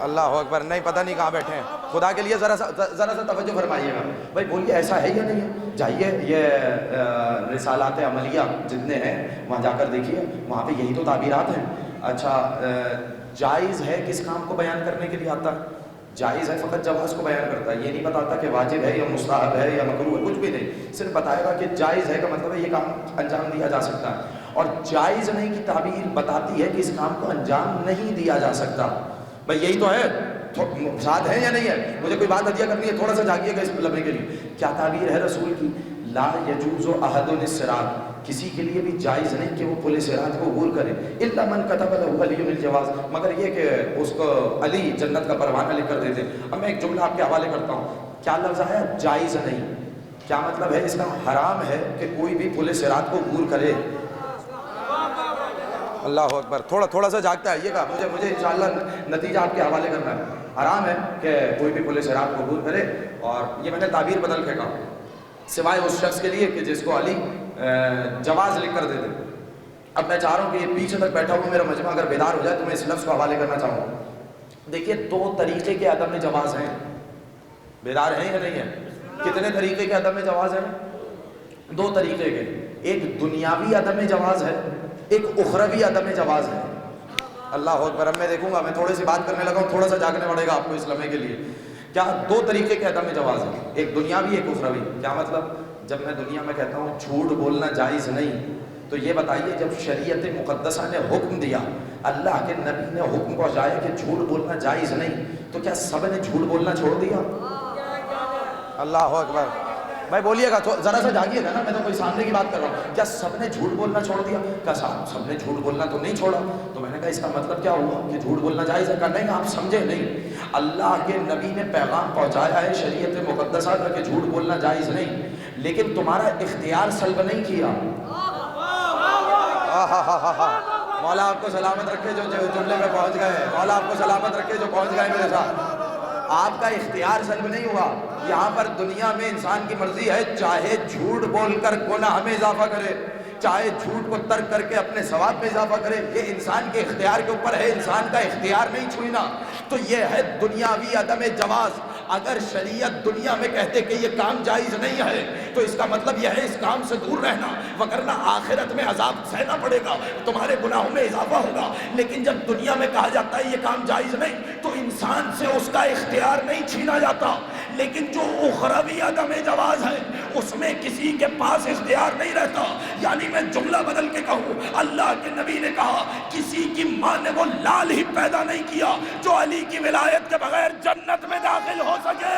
اللہ اکبر. نہیں پتہ نہیں کہاں بیٹھے ہیں, خدا کے لیے ذرا سا توجہ فرمائیے گا بھائی. بولیے ایسا ہے یا نہیں ہے؟ جائیے یہ رسالات عملیہ جتنے ہیں وہاں جا کر دیکھیے, وہاں پہ یہی تو تعبیرات ہیں. اچھا جائز ہے کس کام کو بیان کرنے کے لیے آتا ہے؟ جائز ہے فقط جواز کو بیان کرتا ہے, یہ نہیں بتاتا کہ واجب ہے یا مستحب ہے یا مکروہ ہے, کچھ بھی نہیں. صرف بتائے گا کہ جائز ہے کا مطلب ہے یہ کام انجام دیا جا سکتا ہے. اور جائز نہیں کی تعبیر بتاتی ہے کہ اس کام کو انجام نہیں دیا جا سکتا. بھائی یہی تو ہے, ساتھ ہے یا نہیں ہے؟ مجھے کوئی بات عطیہ کرنی ہے, تھوڑا سا جاگیے گا اس لمحے کے لیے. کیا تعبیر ہے رسول کی؟ لا یجوز احد الصراط, کسی کے لیے بھی جائز نہیں کہ وہ پل صراط کو عبور کرے, الا من کتب له علی الجواز, مگر یہ کہ اس کو علی جنت کا پروانہ لکھ کر دیتے. اب میں ایک جملہ آپ کے حوالے کرتا ہوں. کیا لفظ ہے جائز نہیں؟ کیا مطلب ہے اس کا؟ حرام ہے کہ کوئی بھی پل صراط کو عبور کرے. اللہ اکبر. تھوڑا سا جاگتا ہے یہ کا, مجھے انشاءاللہ نتیجہ آپ کے حوالے کرنا ہے. حرام ہے کہ کوئی بھی پل صراط کو عبور کرے, اور یہ میں نے تعبیر بدل کے کہا سوائے اس شخص کے لیے کہ جس کو علی جواز لکھ کر دے دے. اب میں چاہ رہا ہوں کہ یہ پیچھے تک بیٹھا ہوا میرا مجمع اگر بیدار ہو جائے تو میں اس لفظ کو حوالے کرنا چاہوں گا. دیکھیے دو طریقے کے عدم جواز ہیں. بیدار ہیں یا نہیں ہیں؟ کتنے طریقے کے عدم جواز ہیں؟ دو طریقے کے. ایک دنیاوی عدم جواز ہے, ایک اخروی عدم جواز ہے. اللہ اکبر. اب میں دیکھوں گا, میں تھوڑی سی بات کرنے لگا ہوں, تھوڑا سا جاگنے پڑے گا آپ کو اس لمحے کے لیے. کیا دو طریقے کے عدم جواز ہیں, ایک دنیاوی ایک اخروی. کیا مطلب؟ جب میں دنیا میں کہتا ہوں جھوٹ بولنا جائز نہیں, تو یہ بتائیے جب شریعت مقدسہ نے حکم دیا, اللہ کے نبی نے حکم پہنچایا کہ جھوٹ بولنا جائز نہیں, تو کیا سب نے جھوٹ بولنا چھوڑ دیا؟ اللہ اکبر. بھائی بولیے گا, ذرا سا جاگیے گا نا, میں تو کوئی سامنے کی بات کر رہا ہوں. کیا سب نے جھوٹ بولنا چھوڑ دیا؟ کیا سب نے جھوٹ بولنا تو نہیں چھوڑا. تو میں نے کہا اس کا مطلب کیا ہوا کہ جھوٹ بولنا جائز ہے؟ نہیں, آپ سمجھے نہیں. اللہ کے نبی نے پیغام پہنچایا ہے شریعت مقدسہ کا کہ جھوٹ بولنا جائز نہیں, لیکن تمہارا اختیار سلب نہیں کیا. مولا آپ کو سلامت رکھے جو جملے میں پہنچ گئے, مولا آپ کو سلامت رکھے جو پہنچ گئے میرے ساتھ. آپ کا اختیار سلب نہیں ہوا. یہاں پر دنیا میں انسان کی مرضی ہے, چاہے جھوٹ بول کر گناہ میں اضافہ کرے, چاہے جھوٹ کو ترک کر کے اپنے ثواب میں اضافہ کرے. یہ انسان کے اختیار کے اوپر ہے, انسان کا اختیار نہیں چھوڑنا. تو یہ ہے دنیاوی عدم جواز. اگر شریعت دنیا میں کہتے کہ یہ کام جائز نہیں ہے تو اس کا مطلب یہ ہے اس کام سے دور رہنا, وگرنہ آخرت میں عذاب سہنا پڑے گا, تمہارے گناہوں میں اضافہ ہوگا. لیکن جب دنیا میں کہا جاتا ہے یہ کام جائز نہیں, تو انسان سے اس کا اختیار نہیں چھینا جاتا. لیکن جو اخروی عدم جواز ہے اس میں کسی کے پاس اختیار نہیں رہتا. یعنی میں جملہ بدل کے کہوں, اللہ کے نبی نے کہا کسی کی ماں نے وہ لال ہی پیدا نہیں کیا جو علی کی ولایت کے بغیر جنت میں داخل ہو سکے.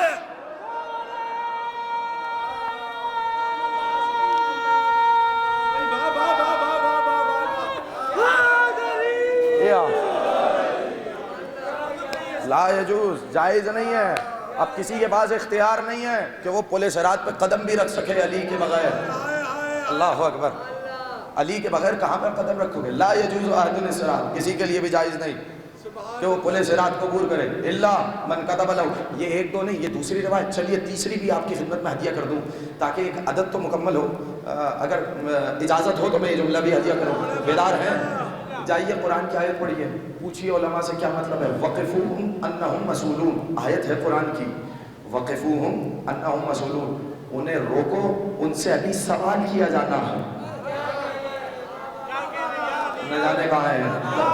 لا یجوز, جائز نہیں ہے. اب کسی کے پاس اختیار نہیں ہے کہ وہ پل صراط پہ قدم بھی رکھ سکے علی کے بغیر. اللہ اکبر. علی کے بغیر کہاں پر قدم رکھو گے؟ لا یجوز احد الصراط, کسی کے لیے بھی جائز نہیں کہ وہ پل صراط کو عبور کرے, الا من کتب له. یہ ایک دو نہیں, یہ دوسری روایت. چلیے تیسری بھی آپ کی خدمت میں ہدیہ کر دوں تاکہ ایک عدد تو مکمل ہو. اگر اجازت ہو تو میں یہ جملہ بھی ہدیہ کروں. بیدار ہیں؟ جائیے قرآن کی آیت پڑھیے, پوچھیے علماء سے کیا مطلب ہے. وقفوہم انہم مسئولون, آیت ہے قرآن کی. وقفوہم انہم مسئولون, انہیں روکو, ان سے ابھی سوال کیا جانا ہے. نہ جانے کہاں ہے,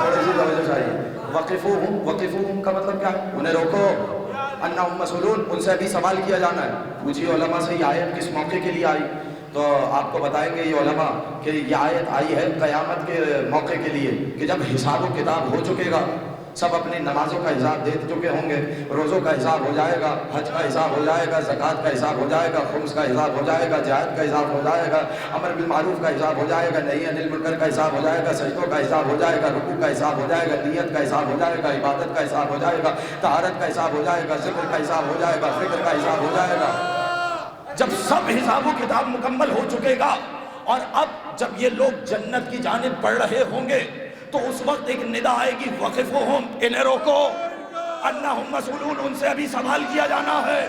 تھوڑی سی توجہ چاہیے. وقفوہم کا مطلب کیا ہے؟ انہیں روکو. انہم مسئولون, ان سے ابھی سوال کیا جانا ہے. پوچھیے علماء سے یہ آیت کس موقع کے لیے آئی, تو آپ کو بتائیں گے یہ علماء کہ یہ آیت آئی ہے قیامت کے موقع کے لیے, کہ جب حساب و کتاب ہو چکے گا, سب اپنی نمازوں کا حساب دے چکے ہوں گے, روزوں کا حساب ہو جائے گا, حج کا حساب ہو جائے گا, زکوٰۃ کا حساب ہو جائے گا, خمس کا حساب ہو جائے گا, جہاد کا حساب ہو جائے گا, امر بالمعروف کا حساب ہو جائے گا, نہی عن المنکر کا حساب ہو جائے گا, سجدوں کا حساب ہو جائے گا, رکوع کا حساب ہو جائے گا, نیت کا حساب ہو جائے گا, عبادت کا حساب ہو جائے گا, طہارت کا حساب ہو جائے گا, ذکر کا حساب ہو جائے گا, فکر کا حساب ہو جائے گا. جب سب حساب و کتاب مکمل ہو چکے گا, اور اب جب یہ لوگ جنت کی جانب بڑھ رہے ہوں گے, تو اس وقت ایک ندا آئے گی, وقفوہم, انہیں روکو, انہم مسئولون, ان سے ابھی سوال کیا جانا ہے.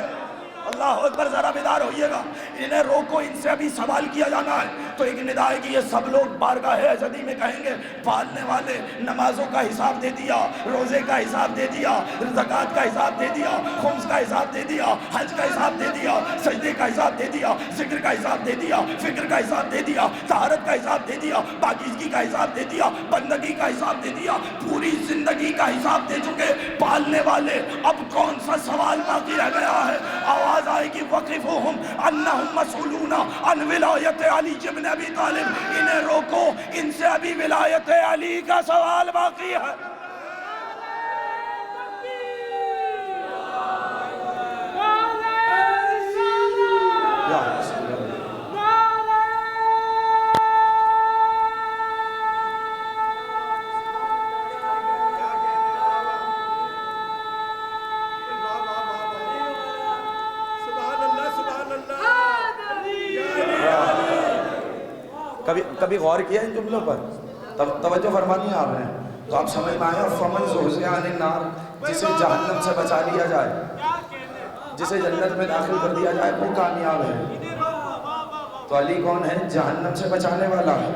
اللہ اکبر، ذرا بیدار ہوئیے گا، انہیں روکو، ان سے ابھی سوال کیا جانا ہے۔ تو ایک ندا ہے کہ یہ سب لوگ بارگاہ عزدی میں کہیں گے پالنے والے نمازوں کا حساب دے دیا، روزے کا حساب دے دیا، زکوٰۃ کا حساب دے دیا، خمس کا حساب دے دیا، حج کا حساب دے دیا، سجدے کا حساب دے دیا، ذکر کا حساب دے دیا، فکر کا حساب دے دیا، طہارت کا حساب دے دیا، پاکیزگی کا حساب دے دیا، بندگی کا حساب دے دیا، پوری زندگی کا حساب دے چکے پالنے والے، اب کون سا سوال باقی رہ گیا ہے؟ آواز آئے گی وقفوہم انہم مسئولون عن ولایت علی ابن ابی طالب، انہیں روکو، ان سے ابھی ولایت علی کا سوال باقی ہے۔ کبھی غور کیا ان جملوں پر؟ توجہ فرمانی ہے آپ نے تو آپ سمجھ میں آیا، فمن زحزح عن النار، جسے جہنم سے بچا لیا جائے، جسے جنت میں داخل کر دیا جائے، وہ کامیاب ہے۔ تو علی کون ہے؟ جہنم سے بچانے والا ہے۔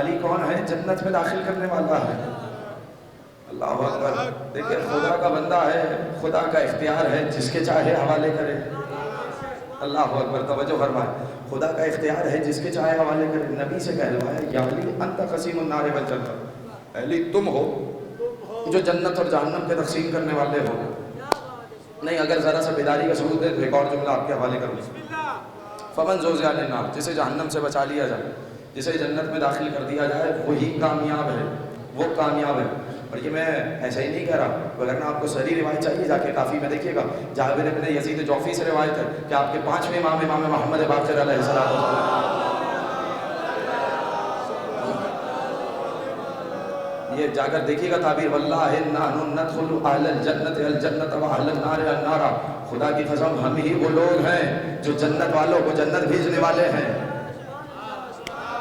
علی کون ہے؟ جنت میں داخل کرنے والا ہے۔ اللہ اکبر، دیکھیں خدا کا بندہ ہے، خدا کا اختیار ہے، جس کے چاہے حوالے کرے۔ اللہ اکبر، توجہ فرمائے، خدا کا اختیار ہے، جس کے چاہے حوالے کرے۔ نبی سے کہلوایا یا علی انت قسیم النار والجنت، علی تم ہو جو جنت اور جہنم کے تقسیم کرنے والے ہو۔ نہیں، اگر ذرا سا بیداری کا ثبوت دے تو ایک اور جملہ آپ کے حوالے کروں، فمن زحزح عن النار، جسے جہنم سے بچا لیا جائے، جسے جنت میں داخل کر دیا جائے، وہی کامیاب ہے، وہ کامیاب ہے۔ اور یہ میں ایسا ہی نہیں کہہ رہا، ورنہ آپ کو صحیح روایت چاہیے، جا کے کافی میں دیکھیے گا، جابر بن یزید جوفی سے روایت ہے کہ آپ کے 5ویں امام، امام محمد باقر علیہ السلام، یہ جا کر دیکھیے گا تعبیر، واللہ نحن ندخل اہل الجنت الجنت و اہل النار النار، خدا کی قسم ہم ہی وہ لوگ ہیں جو جنت والوں کو جنت بھیجنے والے ہیں۔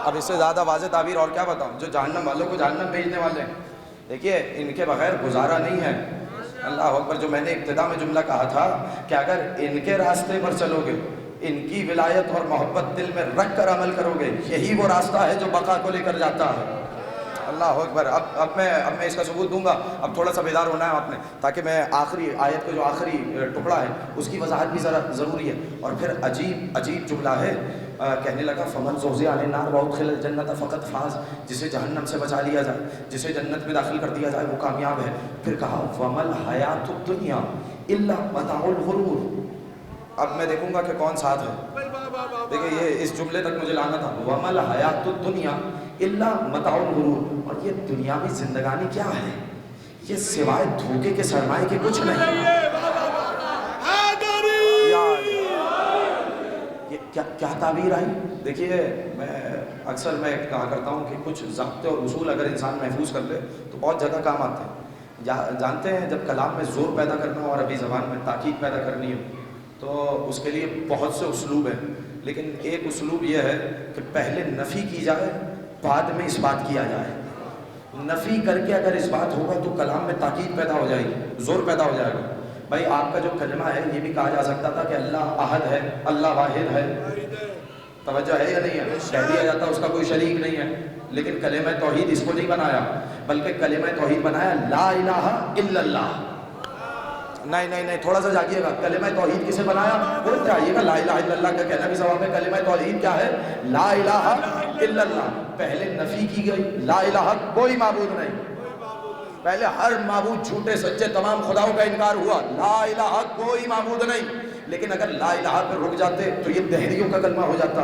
اب اس سے زیادہ واضح تعبیر اور کیا بتاؤں، جو جہنم والوں کو جہنم بھیجنے والے ہیں۔ دیکھیے ان کے بغیر گزارا نہیں ہے۔ اللہ اکبر، جو میں نے ابتدا میں جملہ کہا تھا کہ اگر ان کے راستے پر چلو گے، ان کی ولایت اور محبت دل میں رکھ کر عمل کرو گے، یہی وہ راستہ ہے جو بقا کو لے کر جاتا ہے۔ اللہ اکبر، اب میں اس کا ثبوت دوں گا۔ اب تھوڑا سا بیدار ہونا ہے آپ نے، تاکہ میں آخری آیت کا جو آخری ٹکڑا ہے اس کی وضاحت بھی ذرا ضروری ہے۔ اور پھر عجیب جملہ ہے، کہنے لگا فمن زحزح عن النار وادخل الجنت فقد فاز، جسے جہنم سے بچا لیا جائے، جسے جنت میں داخل کر دیا جائے، وہ کامیاب ہے۔ پھر کہا ومل حیات الدنیا الا متاع الغرور۔ اب میں دیکھوں گا کہ کون ساتھ ہے۔ دیکھیں یہ اس جملے تک مجھے لانا تھا، ومل حیات الدنیا الا متاع الغرور، اور یہ دنیاوی زندگانی کیا ہے؟ یہ سوائے دھوکے کے سرمائے کے کچھ نہیں۔ کیا تعبیر آئی؟ دیکھیے میں اکثر کہا کرتا ہوں کہ کچھ ضابطے اور اصول اگر انسان محفوظ کر لے تو بہت جگہ کام آتے ہیں۔ جانتے ہیں جب کلام میں زور پیدا کرنا ہو اور عربی زبان میں تاکید پیدا کرنی ہو تو اس کے لیے بہت سے اسلوب ہیں، لیکن ایک اسلوب یہ ہے کہ پہلے نفی کی جائے، بعد میں اس بات کیا جائے۔ نفی کر کے اگر اس بات ہوگا تو کلام میں تاکید پیدا ہو جائے گی، زور پیدا ہو جائے گا۔ بھائی آپ کا جو کلمہ ہے یہ بھی کہا جا سکتا تھا کہ اللہ احد ہے، اللہ واحد ہے، توجہ ہے یا نہیں ہے؟ کہہ دیا جاتا اس کا کوئی شریک نہیں ہے، لیکن کلمہ توحید اس کو نہیں بنایا، بلکہ کلمہ توحید بنایا لا الہ الا اللہ۔ نہیں، تھوڑا سا جاگیے گا، کلمہ توحید کسے بنایا؟ بولتے آئیے گا، لا الہ الا اللہ کا کہنا بھی ثواب ہے۔ کلمہ توحید کیا ہے؟ لا الہ الا اللہ۔ پہلے نفی کی گئی، لا الہ کوئی معبود نہیں، پہلے ہر معبود جھوٹے سچے تمام خداؤں کا انکار ہوا، لا الہ کوئی معبود نہیں۔ لیکن اگر لا الہ پر رک جاتے تو یہ دہریوں کا کلمہ ہو جاتا۔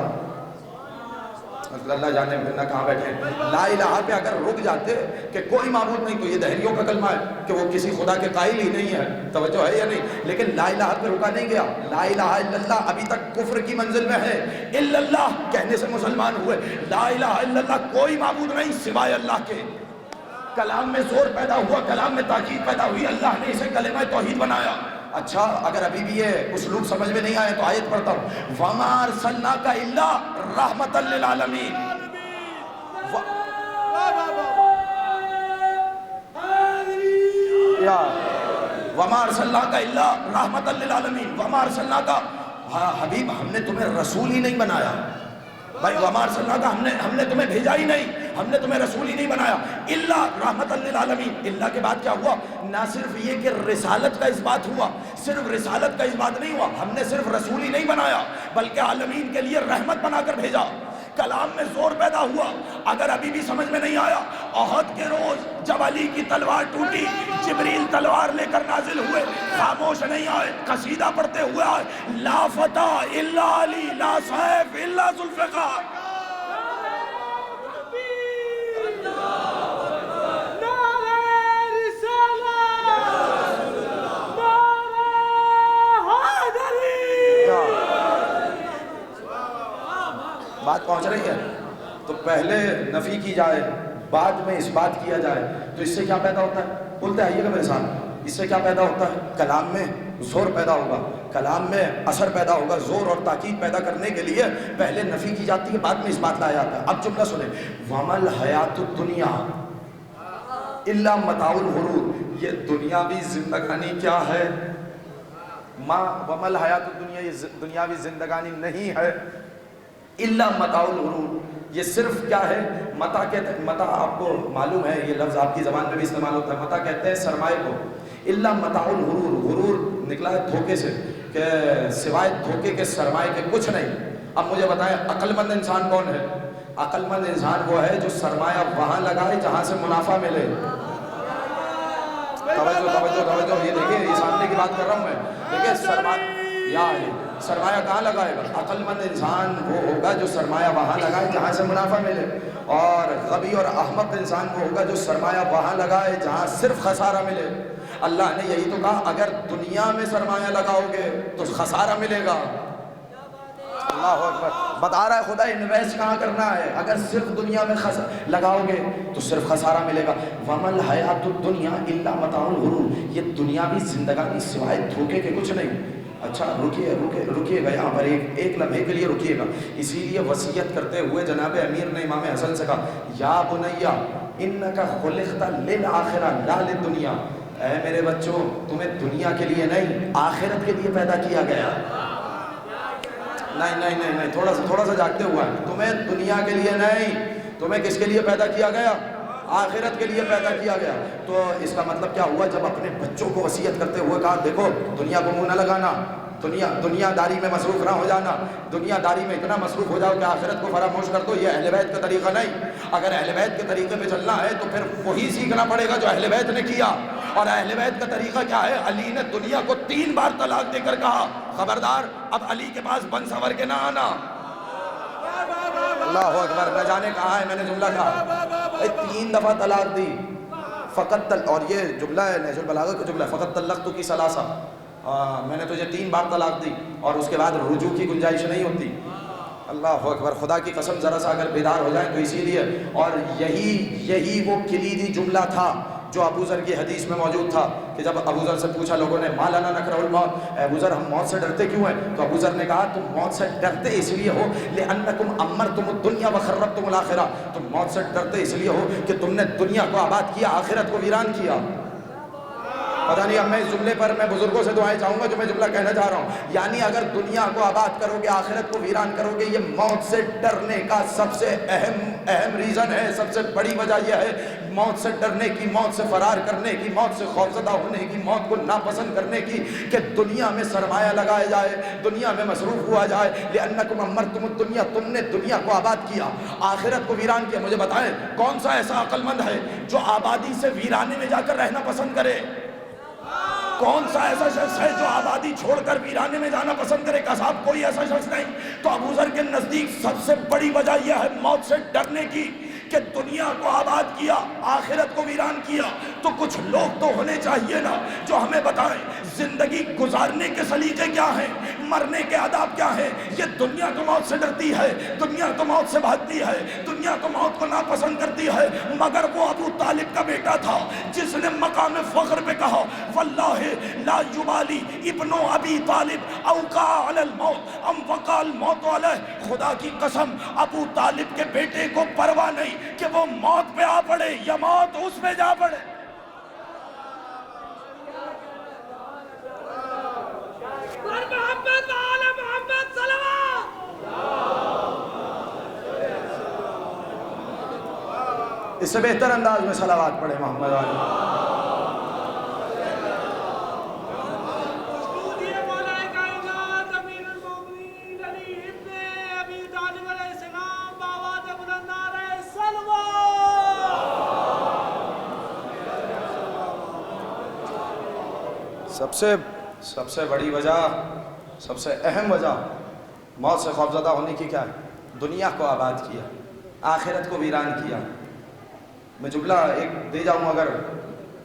اللہ جانے نہ کہاں بیٹھے، لا الہ پہ اگر رک جاتے کہ کوئی معبود نہیں تو یہ دہریوں کا کلمہ ہے کہ وہ کسی خدا کے قائل ہی نہیں ہے، توجہ ہے یا نہیں؟ لیکن لا الہ پہ رکا نہیں گیا، لا الہ الا اللہ ابھی تک کفر کی منزل میں ہے۔ الا اللہ کہنے سے مسلمان ہوئے، لا الہ الا اللہ کوئی معبود نہیں سوائے اللہ کے۔ کلام میں زور پیدا ہوا، کلام میں تاکید پیدا ہوئی، اللہ نے اسے کلمہ توحید بنایا۔ اچھا اگر ابھی بھی یہ اسلوب سمجھ میں نہیں آئے تو آیت پڑھتا ہوں، وَمَا أَرْسَلْنَاكَ إِلَّا رَحْمَةً لِّلْعَالَمِينَ۔ وما ارسلناک الا رحمۃ للعالمین، وما ارسلناک، حبیب ہم نے تمہیں رسول ہی نہیں بنایا بھائی، وما ارسلناک ہم نے تمہیں بھیجا ہی نہیں، ہم نے تمہیں رسول ہی نہیں بنایا، الا رحمۃ للعالمین۔ اللہ کے بعد کیا ہوا؟ نہ صرف یہ کہ رسالت کا اس بات ہوا، صرف رسالت کا اس بات نہیں ہوا، ہم نے صرف رسول ہی نہیں بنایا بلکہ عالمین کے لیے رحمت بنا کر بھیجا۔ کلام میں زور پیدا ہوا۔ اگر ابھی بھی سمجھ میں نہیں آیا، احد کے روز جب علی کی تلوار ٹوٹی، جبریل تلوار لے کر نازل ہوئے، خاموش نہیں آئے، قصیدہ پڑھتے ہوئے آئے، لا فتح الا علی، لا سیف الا ذوالفقار۔ بات پہنچ رہی ہے؟ تو پہلے نفی کی جائے، بعد میں اس بات کیا جائے، تو اس سے کیا پیدا ہوتا ہے؟ بولتے آئیے گا میرے ساتھ، اس سے کیا پیدا ہوتا ہے؟ کلام میں زور پیدا ہوگا، کلام میں اثر پیدا ہوگا۔ زور اور تاکید پیدا کرنے کے لیے پہلے نفی کی جاتی ہے، بعد میں اس بات لایا جاتا ہے۔ اب جملہ سنیں، وَمَا الْحَيَاةُ الدُّنْيَا إِلَّا مَتَاعُ الْغُرُورِ، یہ دنیاوی زندگانی کیا ہے؟ وَمَا الْحَيَاةُ الدُّنْيَا، یہ دنیاوی زندگانی نہیں ہے، الا متاع الغرور، یہ صرف کیا ہے؟ متاع کہتے ہیں، متاع آپ کو معلوم ہے، یہ لفظ آپ کی زبان میں بھی استعمال ہوتا ہے، متاع کہتے ہیں سرمایہ کو۔ الا متاع الغرور، غرور نکلا ہے دھوکے سے، کہ سوائے دھوکے کے سرمایہ کے کچھ نہیں۔ اب مجھے بتائیں عقل مند انسان کون ہے؟ عقل مند انسان وہ ہے جو سرمایہ وہاں لگائے جہاں سے منافع ملے۔ توجہ توجہ توجہ، یہ دیکھیں یہ سامنے کی بات کر رہا ہوں میں، دیکھیں سرمایہ کہاں لگائے گا؟ عقل مند انسان وہ ہوگا جو سرمایہ وہاں لگائے جہاں سے منافع ملے، اور غبی اور احمق انسان وہ ہوگا جو سرمایہ وہاں لگائے جہاں صرف خسارہ ملے۔ اللہ نے یہی تو کہا، اگر دنیا میں سرمایہ لگاؤ گے تو خسارہ ملے گا۔ اللہ اکبر، بتا رہا ہے خدا انویسٹ کہاں کرنا ہے، اگر صرف دنیا میں لگاؤ گے تو صرف خسارہ ملے گا۔ وَمَا الْحَيَاةُ الدُّنْيَا إِلَّا مَتَاعُ الْغُرُورِ، یہ دنیاوی زندگانی سوائے دھوکے کے کچھ نہیں۔ اچھا رکیے گا یہاں پر ایک لمحے کے لیے رکیے گا۔ اسی لیے وصیت کرتے ہوئے جناب امیر نے امام حسن سے کہا، یا بنیا انکا خلقت للآخرہ لا للدنیا، اے میرے بچوں تمہیں دنیا کے لیے نہیں آخرت کے لیے پیدا کیا گیا۔ نہیں، تھوڑا سا جاگتے ہوا ہے، تمہیں دنیا کے لیے نہیں، تمہیں کس کے لیے پیدا کیا گیا؟ آخرت کے لیے پیدا کیا گیا۔ تو اس کا مطلب کیا ہوا؟ جب اپنے بچوں کو وصیت کرتے ہوئے کہا، دیکھو دنیا کو منہ نہ لگانا، دنیا داری میں مصروف نہ ہو جانا، دنیا داری میں اتنا مصروف ہو جاؤ کہ آخرت کو فراموش کر دو، یہ اہل بیت کا طریقہ نہیں۔ اگر اہل بیت کے طریقے پہ چلنا ہے تو پھر وہی سیکھنا پڑے گا جو اہل بیت نے کیا۔ اور اہل بیت کا طریقہ کیا ہے؟ علی نے دنیا کو 3 بار طلاق دے کر کہا، خبردار اب علی کے پاس بن سنور کے نہ آنا۔ اللہ اکبر، نہ جانے کہاں ہے میں نے جملہ کہا، 3 دفعہ طلاق دی، فقط اور یہ جملہ ہے نہج البلاغہ کا جملہ ہے، فقط طلقت کی ثلاثہ، میں نے تجھے 3 بار طلاق دی اور اس کے بعد رجوع کی گنجائش نہیں ہوتی۔ اللہ اکبر، خدا کی قسم ذرا سا اگر بیدار ہو جائیں تو اسی لیے، اور یہی وہ کلیدی جملہ تھا جو ابو ذر کی حدیث میں موجود تھا کہ جب ابو ذر سے پوچھا لوگوں نے، ما لنا نکرہ الموت، اے ابو ذر ہم موت سے ڈرتے کیوں ہیں؟ تو ابو ذر نے کہا تم موت سے ڈرتے اس لیے ہو لأنکم امرتم الدنیا وخربتم الآخرہ، تم موت سے ڈرتے اس لیے ہو کہ تم نے دنیا کو آباد کیا، آخرت کو ویران کیا۔ پتہ نہیں اب میں اس جملے پر میں بزرگوں سے دعائیں چاہوں گا جو میں جملہ کہنا چاہ رہا ہوں، یعنی اگر دنیا کو آباد کرو گے، آخرت کو ویران کرو گے، یہ موت سے ڈرنے کا سب سے اہم ریزن ہے، سب سے بڑی وجہ یہ ہے، موت سے ڈرنے کی، موت سے فرار کرنے کی، موت سے خوفزدہ ہونے کی، موت کو ناپسند کرنے کی، کہ دنیا میں سرمایہ لگایا جائے، دنیا میں مصروف ہوا جائے۔ لأنکم امرتم الدنیا، تم نے دنیا کو آباد کیا، آخرت کو ویران کیا۔ مجھے بتائیں کون سا ایسا عقل مند ہے جو آبادی سے ویرانے میں جا کر رہنا پسند کرے؟ کون سا ایسا شخص ہے جو آبادی چھوڑ کر ویرانے میں جانا پسند کرے؟ کا صاحب کوئی ایسا شخص نہیں۔ تو ابو ذر کے نزدیک سب سے بڑی وجہ یہ ہے موت سے ڈرنے کی کہ دنیا کو آباد کیا، آخرت کو ویران کیا۔ تو کچھ لوگ تو ہونے چاہیے نا جو ہمیں بتائیں زندگی گزارنے کے سلیقے کیا ہیں، مرنے کے آداب کیا ہیں۔ یہ دنیا تو موت سے ڈرتی ہے، دنیا تو موت سے بھاگتی ہے، دنیا تو موت کو ناپسند کرتی ہے، مگر وہ ابو طالب کا بیٹا تھا جس نے مقام فخر پہ کہا، واللہ لا یبالی ابن ابی طالب اوقع علی الموت ام وقع الموت علیہ، خدا کی قسم ابو طالب کے بیٹے کو پرواہ نہیں کہ وہ موت پہ آ پڑے یا موت اس پہ جا پڑے۔ اس سے بہتر انداز میں صلوات پڑھے محمد علی. سب سے بڑی وجہ، سب سے اہم وجہ موت سے خوفزدہ ہونے کی کیا ہے؟ دنیا کو آباد کیا، آخرت کو ویران کیا. میں جملہ ایک دے جاؤں، اگر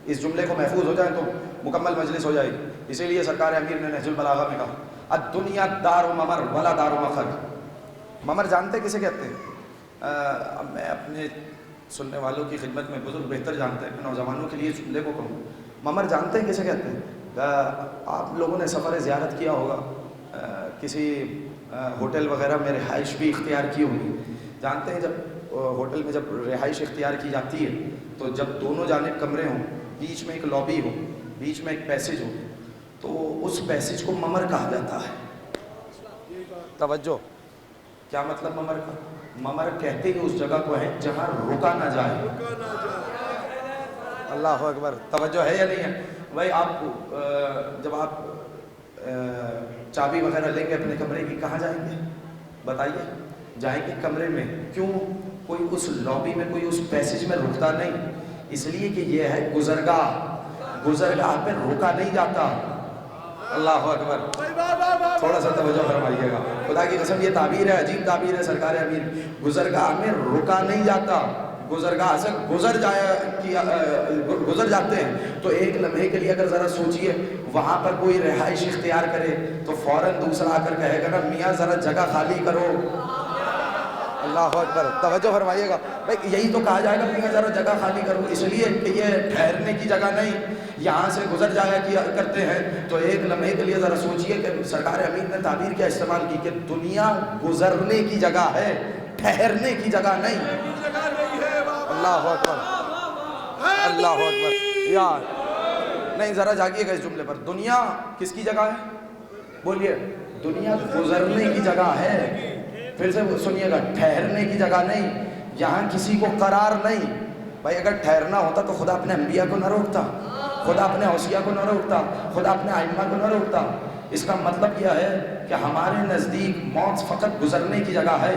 اس جملے کو محفوظ ہو جائے تو مکمل مجلس ہو جائے گی. اسی لیے سرکار امیر نے نہج البلاغہ میں کہا الدنیا دار و ممر ولا دار و مخر. ممر جانتے کسے کہتے ہیں؟ میں اپنے سننے والوں کی خدمت میں بزرگ بہتر جانتے ہیں، میں نوجوانوں کے لیے جملے کو کہوں. ممر جانتے ہیں کسے کہتے ہیں؟ آپ لوگوں نے سفر زیارت کیا ہوگا، کسی ہوٹل وغیرہ میں رہائش بھی اختیار کی ہوگی. جانتے ہیں جب ہوٹل میں جب رہائش اختیار کی جاتی ہے تو جب دونوں جانب کمرے ہوں، بیچ میں ایک لابی ہو، بیچ میں ایک پیسیج ہو، تو اس پیسیج کو ممر کہا جاتا ہے. توجہ، کیا مطلب ممر کا؟ ممر کہتے ہی اس جگہ کو ہے جہاں رکا نہ جائے. اللہ اکبر. توجہ ہے یا نہیں ہے بھائی؟ آپ جب آپ چابی وغیرہ لیں گے اپنے کمرے کی، کہاں جائیں گے بتائیے؟ جائیں گے کمرے میں. کیوں؟ کوئی اس لابی میں، کوئی اس پیسیج میں رکتا نہیں، اس لیے کہ یہ ہے گزرگاہ. گزرگاہ پہ رکا نہیں جاتا. اللہ اکبر. تھوڑا سا توجہ فرمائیے گا، خدا کی قسم یہ تعبیر ہے، عجیب تعبیر ہے سرکار امیر. گزرگاہ میں رکا نہیں جاتا، گزرگاہ سے گزر جاتے ہیں. تو ایک لمحے کے لیے اگر ذرا سوچئے، وہاں پر کوئی رہائش اختیار کرے تو فوراً دوسرا آ کر کہے گا نا میاں ذرا جگہ خالی کرو. اللہ اکبر. توجہ فرمائیے گا بھائی، یہی تو کہا جائے گا میاں ذرا جگہ خالی کرو، اس لیے کہ یہ ٹھہرنے کی جگہ نہیں، یہاں سے گزر جایا کیا کرتے ہیں. تو ایک لمحے کے لیے ذرا سوچئے کہ سرکار امین نے تعبیر کیا استعمال کی کہ دنیا گزرنے کی جگہ ہے، ٹھہرنے کی جگہ نہیں. اللہ اکبر. اللہ اکبر. یار نہیں، ذرا جاگیے گا اس جملے پر. دنیا کس کی جگہ ہے؟ بولیے. دنیا گزرنے کی جگہ ہے. پھر سے سنیے گا، ٹھہرنے کی جگہ نہیں. یہاں کسی کو قرار نہیں. بھائی اگر ٹھہرنا ہوتا تو خدا اپنے انبیاء کو نہ روکتا، خدا اپنے اوصیاء کو نہ روکتا، خدا اپنے ائمہ کو نہ روکتا. اس کا مطلب یہ ہے کہ ہمارے نزدیک موت فقط گزرنے کی جگہ ہے.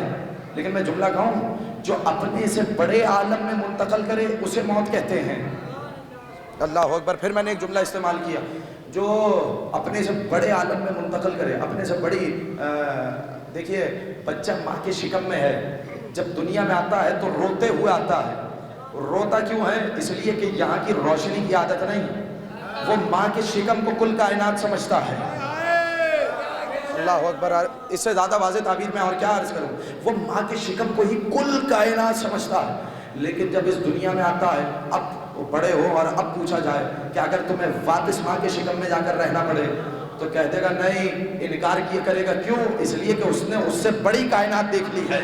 لیکن میں جملہ کہوں، جو اپنے سے بڑے عالم میں منتقل کرے اسے موت کہتے ہیں. اللہ اکبر. پھر میں نے ایک جملہ استعمال کیا، جو اپنے سے بڑے عالم میں منتقل کرے، اپنے سے بڑی دیکھیے بچہ ماں کے شکم میں ہے، جب دنیا میں آتا ہے تو روتے ہوئے آتا ہے. روتا کیوں ہے؟ اس لیے کہ یہاں کی روشنی کی عادت نہیں، وہ ماں کے شکم کو کل کائنات سمجھتا ہے. اللہ اکبر. اس سے زیادہ واضح تعبیر میں اور کیا عرض کروں؟ وہ ماں کے شکم کو ہی کل کائنات سمجھتا ہے. لیکن جب اس دنیا میں آتا ہے، اب بڑے ہو اور اب پوچھا جائے کہ اگر تمہیں واپس ماں کے شکم میں جا کر رہنا پڑے تو کہہ دے گا نہیں، انکار کیا کرے گا. کیوں؟ اس لیے کہ اس نے اس سے بڑی کائنات دیکھ لی ہے.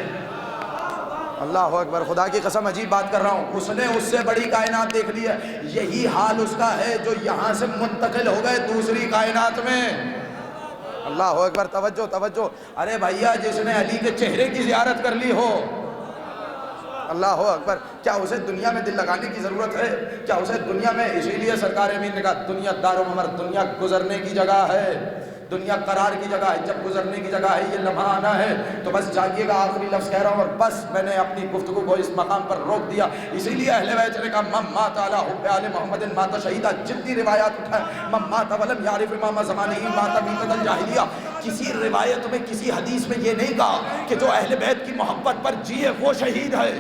اللہ اکبر. خدا کی قسم عجیب بات کر رہا ہوں، اس نے اس سے بڑی کائنات دیکھ لی ہے. یہی حال اس کا ہے جو یہاں سے منتقل ہو گئے دوسری کائنات میں. اللہ اکبر. توجہ توجہ. ارے بھیا، جس نے علی کے چہرے کی زیارت کر لی ہو، اللہ اکبر، کیا اسے دنیا میں دل لگانے کی ضرورت ہے؟ کیا اسے دنیا میں، اسی لیے سرکار امین نے کہا دنیا دار و ممر، دنیا گزرنے کی جگہ ہے، دنیا قرار کی جگہ ہے. جب گزرنے کی جگہ ہے، یہ لمحہ آنا ہے تو بس جاگیے گا. آخری لفظ کہہ رہا ہوں اور بس میں نے اپنی گفتگو کو اس مقام پر روک دیا. اسی لیے اہل بیت نے کہا من مات علی حب آل محمد مات شہیدا. جتنی روایات اٹھائے، من مات ولم یعرف امام زمانہ مات میتۃ الجاہلیہ. کسی روایت میں، کسی حدیث میں یہ نہیں کہا کہ جو اہل بیت کی محبت پر جیے وہ شہید ہے.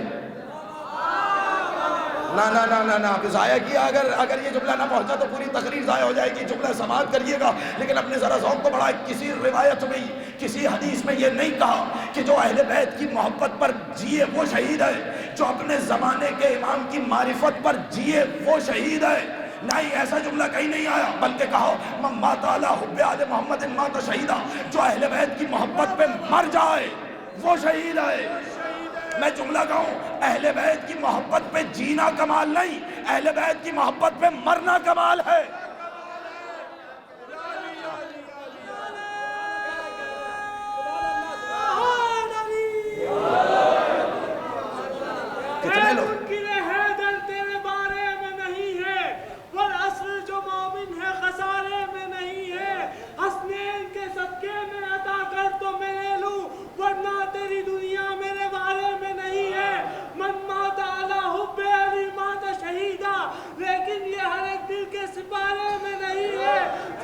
نہ ضائع کیا. اگر یہ جملہ نہ پہنچا تو پوری تقریر ضائع ہو جائے گی. جملہ سماعت کریے گا لیکن اپنے ذرا ذوق کو بڑھائے. کسی روایت میں، کسی حدیث میں یہ نہیں کہا کہ جو اہل بیت کی محبت پر جیے وہ شہید ہے، جو اپنے زمانے کے امام کی معرفت پر جیے وہ شہید ہے. نہیں، ایسا جملہ کہیں نہیں آیا، بلکہ کہو من مات علی حب آل محمد مات شہیدا. جو اہل بیت کی محبت پہ مر جائے وہ شہید ہے. میں جملہ کہوں، اہل بیت کی محبت پہ جینا کمال نہیں، اہل بیت کی محبت پہ مرنا کمال ہے. کتنے لوگ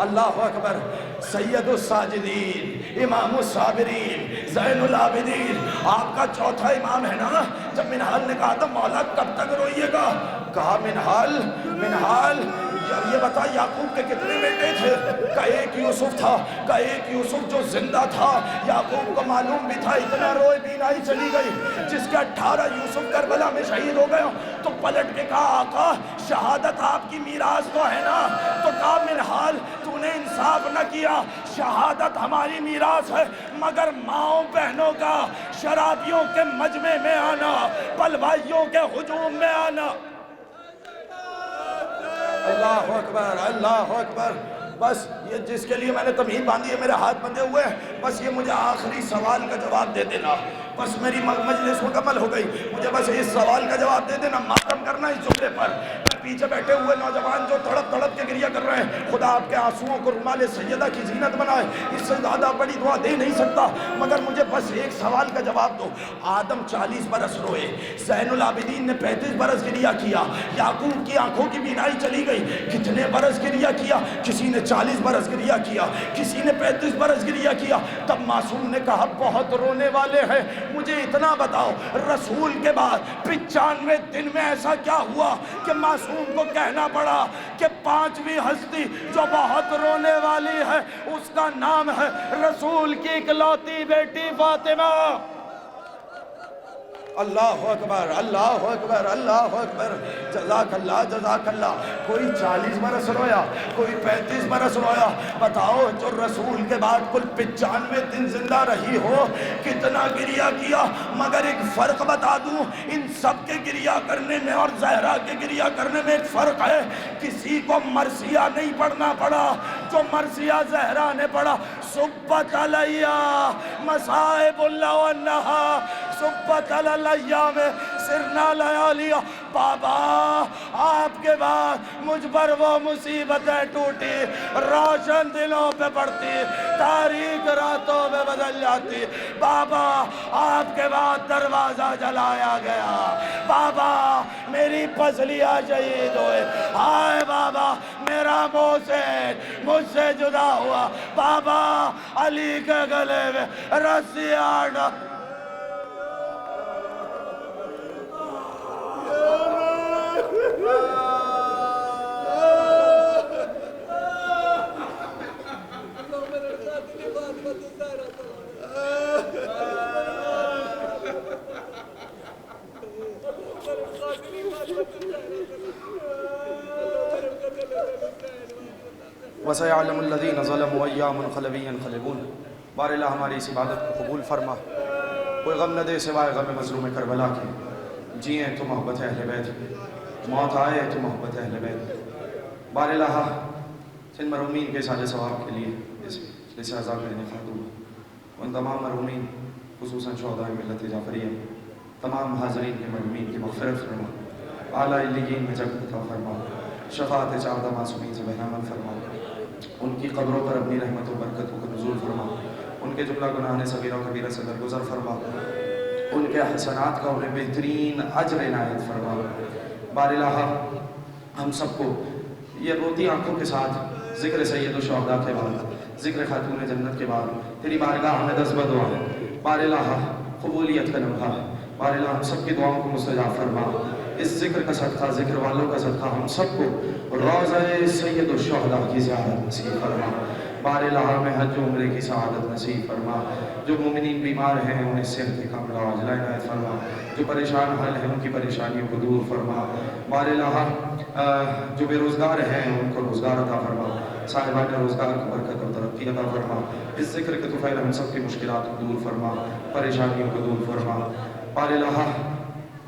اللہ اکبر، سید الساجدین، امام الصابرین، زین العابدین، آپ کا چوتھا امام ہے نا؟ جب منہال نے کہا تھا مولا کب تک روئیے گا، کہا منہال یہ بتا یعقوب کے کتنے بیٹے تھے؟ کا ایک یوسف تھا، کا ایک یوسف جو زندہ تھا، یعقوب کو معلوم بھی تھا اتنا روئے بینائی چلی گئی، جس کے 18 یوسف کربلا میں شہید ہو گئے، تو پلٹ کے کہا آقا شہادت آپ کی میراث تو ہے نا؟ تو کہا منہال تو نے انصاف نہ کیا، شہادت ہماری میراث ہے، مگر ماؤں بہنوں کا شرابیوں کے مجمع میں آنا، پلوائیوں کے ہجوم میں آنا۔ اللہ اکبر، اللہ اکبر۔ بس یہ جس کے لیے میں نے تمہید باندھی ہے، میرے ہاتھ بندھے ہوئے ہیں، بس یہ مجھے آخری سوال کا جواب دے دینا، بس میری مجلس مکمل ہو گئی، مجھے بس اس سوال کا جواب دے دینا، ماتم کرنا اس جملے پر۔ پیچھے بیٹھے ہوئے نوجوان جو تڑپ تڑپ کے گریہ کر رہے ہیں، خدا آپ کے آنسوؤں کو رومال سیدہ کی زینت بنائے، اس سے زیادہ بڑی دعا دے نہیں سکتا، مگر مجھے بس ایک سوال کا جواب دو۔ آدم 40 برس روئے، زین العابدین نے 35 برس گریہ کیا، یعقوب کی آنکھوں کی بینائی چلی گئی، کتنے برس گریہ کیا؟ کسی نے 40 برس گریہ کیا، کسی نے 35 برس گریہ کیا۔ تب معصوم نے کہا بہت رونے والے ہیں، مجھے اتنا بتاؤ رسول کے بعد 95 دن میں ایسا کیا ہوا کہ معصوم کو کہنا پڑا کہ 5ویں ہستی جو بہت رونے والی ہے اس کا نام ہے رسول کی اکلوتی بیٹی فاطمہ۔ اللہ اکبر، اللہ اکبر، اللہ اکبر، جزاک اللہ، جزاک اللہ۔ کوئی 40 برس رویا، کوئی 35 برس رویا، بتاؤ جو رسول کے بعد کل 95 دن زندہ رہی ہو کتنا گریہ کیا۔ مگر ایک فرق بتا دوں، ان سب کے گریہ کرنے میں اور زہرا کے گریہ کرنے میں ایک فرق ہے، کسی کو مرثیہ نہیں پڑھنا پڑا جو مرثیہ زہرا نے پڑھا۔ صبت علیہ مصائب اللہ والنہا، صبت علی الایام سرنا لیالیہ۔ بابا آپ کے بعد مجھ پر وہ مصیبتیں ٹوٹی، روشن دلوں پہ پڑتی، تاریک راتوں میں بدل جاتی۔ بابا آپ کے بعد دروازہ جلایا گیا، بابا میری پسلیاں شہید ہوئے، ہائے بابا میرا محسن مجھ سے جدا ہوا، بابا علی کے گلے میں رسیاں ڈال۔ وَسَيَعْلَمُ الَّذِينَ ظَلَمُوا أَيَّ مُنْقَلَبٍ يَنْقَلِبُونَ۔ بار الہ ہماری اس عبادت کو قبول فرما، کوئی غم نہ دے سوائے غم مظلوم کربلا کے، جئیں تو محبت اہل بیت، موت آئے تو محبت اہل بیت۔ بار الہ جن مرحومین کے سارے ثواب کے لیے اس جیسے عذاب میں انعقاد ہوا، ان تمام مرحومین خصوصاً شہداء ملت جعفریہ، تمام حاضرین کے مرحومین کی مغفرت فرما، اعلیٰ علیین میں جگہ عطا فرما، شفاعت چاردہ معصومین سے بہرامند فرما، ان کی قبروں پر اپنی رحمت و برکتوں کا نزول فرما، ان کے جملہ گناہ صغیرہ و کبیرہ سے درگزر فرما، ان کے حسنات کا انہیں بہترین اجر عنایت فرما۔ بار الہ ہم سب کو یہ روتی آنکھوں کے ساتھ ذکر سید الشہداء کے بعد، ذکر خاتون جنت کے بعد تیری بارگاہ میں دست بدعا ہے، بار الہ قبولیت کا لمحہ ہے، بار الہ ہم سب کی دعاؤں کو مستجاب فرما۔ اس ذکر کا صدقہ، ذکر والوں کا صدقہ ہم سب کو روضہ سید الشہداء کی زیارت نصیب فرما۔ بار الہ میں حج و عمرے کی سعادت نصیب فرما، جو مومنین بیمار ہیں انہیں صحت کاملہ عاجلہ عنایت فرما، جو پریشان حال ہیں ان کی پریشانیوں کو دور فرما۔ بار الہ جو بے روزگار ہیں ان کو روزگار عطا فرما، صاحبان روزگار کو برکت اور ترقی عطا فرما۔ اس ذکر کے طفیل ہم سب کی مشکلات کو دور فرما، پریشانیوں کو دور فرما۔ بار الہ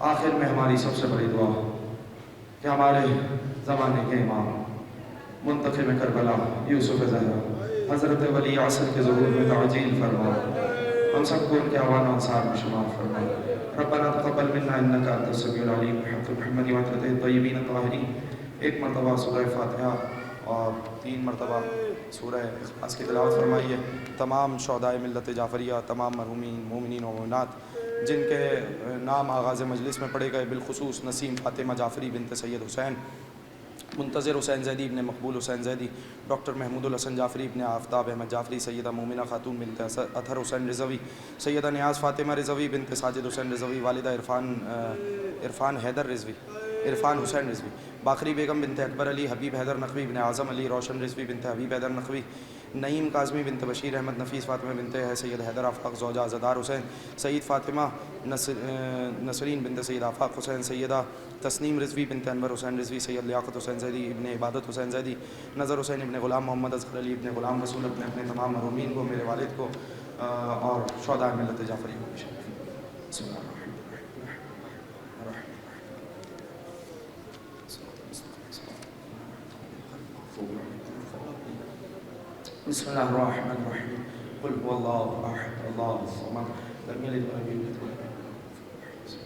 آخر میں ہماری سب سے بڑی دعا کہ ہمارے زمانے کے امام منتخب کربلا یوسف زہرا حضرت ولی عصر کے ظہور میں تعجیل فرما، ہم سب کو ان کے اعوان و انصار میں شمار فرما۔ ربنا تقبل منا انک انت السمیع العلیم بحق محمد وعطرته الطیبین الطاہرین۔ ایک مرتبہ سورہ فاتحہ اور 3 مرتبہ سورہ اخلاص کی تلاوت فرمائیے۔ تمام شہداء ملت جعفریہ، تمام مرحومین مومنین و مومنات جن کے نام آغاز مجلس میں پڑھے گئے، بالخصوص نسیم فاطمہ جعفری بنت سید حسین منتظر حسین زیدی ابن مقبول حسین زیدی، ڈاکٹر محمود الحسن جعفری ابن آفتاب احمد جعفری، سیدہ مومنہ خاتون بنت اطہر حسین رضوی، سیدہ نیاز فاطمہ رضوی بنت ساجد حسین رضوی، والدہ عرفان حیدر رضوی، عرفان حسین رضوی، باقری بیگم بنت اکبر علی، حبیب حیدر نقوی بن اعظم علی، روشن رضوی بنت حبیب حیدر نقوی، نعیم کاظمی بنت بشیر احمد، نفیس فاطمہ بنت سید حیدر آفاق زوجہ عزادار حسین، سید فاطمہ نسرین بنت سید آفاق حسین، سیدہ تسنیم رضوی بنت انور حسین رضوی، سید لیاقت حسین زیدی ابن عبادت حسین زیدی، نظر حسین ابن غلام محمد اصغر علی ابن غلام رسول، اپنے تمام مرحومین کو، میرے والد کو اور شہداء ملت جعفری کو بھی شامل فرمائے۔ بسم اللہ بسم الله الرحمن الرحيم قل هو الله احد الله الصمد لم يلد ولم يولد ولم يكن له كفوا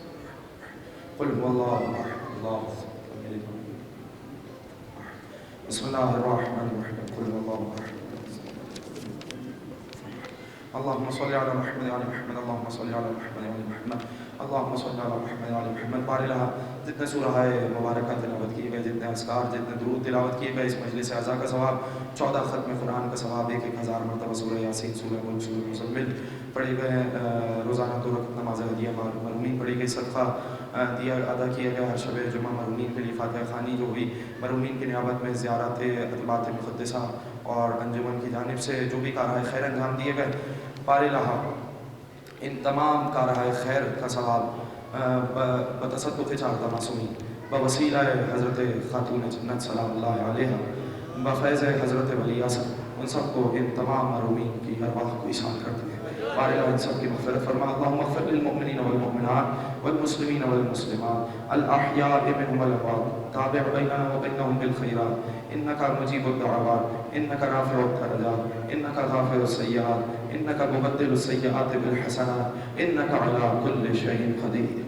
احد قل هو الله احد الله الصمد لم يلد ولم يولد بسم الله الرحمن الرحيم قل هو الله احد اللهم صل على محمد وعلى محمد اللهم صل على محمد وعلى محمد اللهم صل على محمد وعلى محمد بارہ جتنے سورہ مبارکہ تلاوت کیے گئے، جتنے اذکار، جتنے درود تلاوت کیے گئے، اس مجلس اعزا کا ثواب 14 ختم قرآن کا ثواب 1000 مرتبہ سورہ یاسین، سورہ ملک، سورہ مزمل پڑھی گئے، روزانہ 2 رکعت نماز ہدیہ مرحومین پڑھی گئی، صدقہ دیا ادا کیا گیا، ہر شب جمعہ مرحومین کے لیے فاتحہ خوانی جو ہوئی، مرحومین کی نیابت میں زیارت اطباعت مقدسہ اور انجمن کی جانب سے جو بھی کارہائے خیر انجام دیے گئے، بارہا ان تمام کارہائے خیر کا ثواب بتصدق 4 معصومین بوسیلہ حضرت خاتون جنت سلام اللہ علیہ بفیض حضرت ولی اعظم، ان سب کو، ان تمام مرحومین کی ارواح کو ایصال کرتے ہیں، بارہا ان سب کی مغفرت فرما۔ اللہم اغفر للمؤمنین والمؤمنات والمسلمین والمسلمات الاحیاء منهم والاموات، تابع بیننا وبینہم بالخیرات، انکا مجیب الدعوات، انکا رافع الدرجات، انکا غافر السیئات، انکا مبدل السیئات بالحسنات، انکا علی کل شیء قدیر۔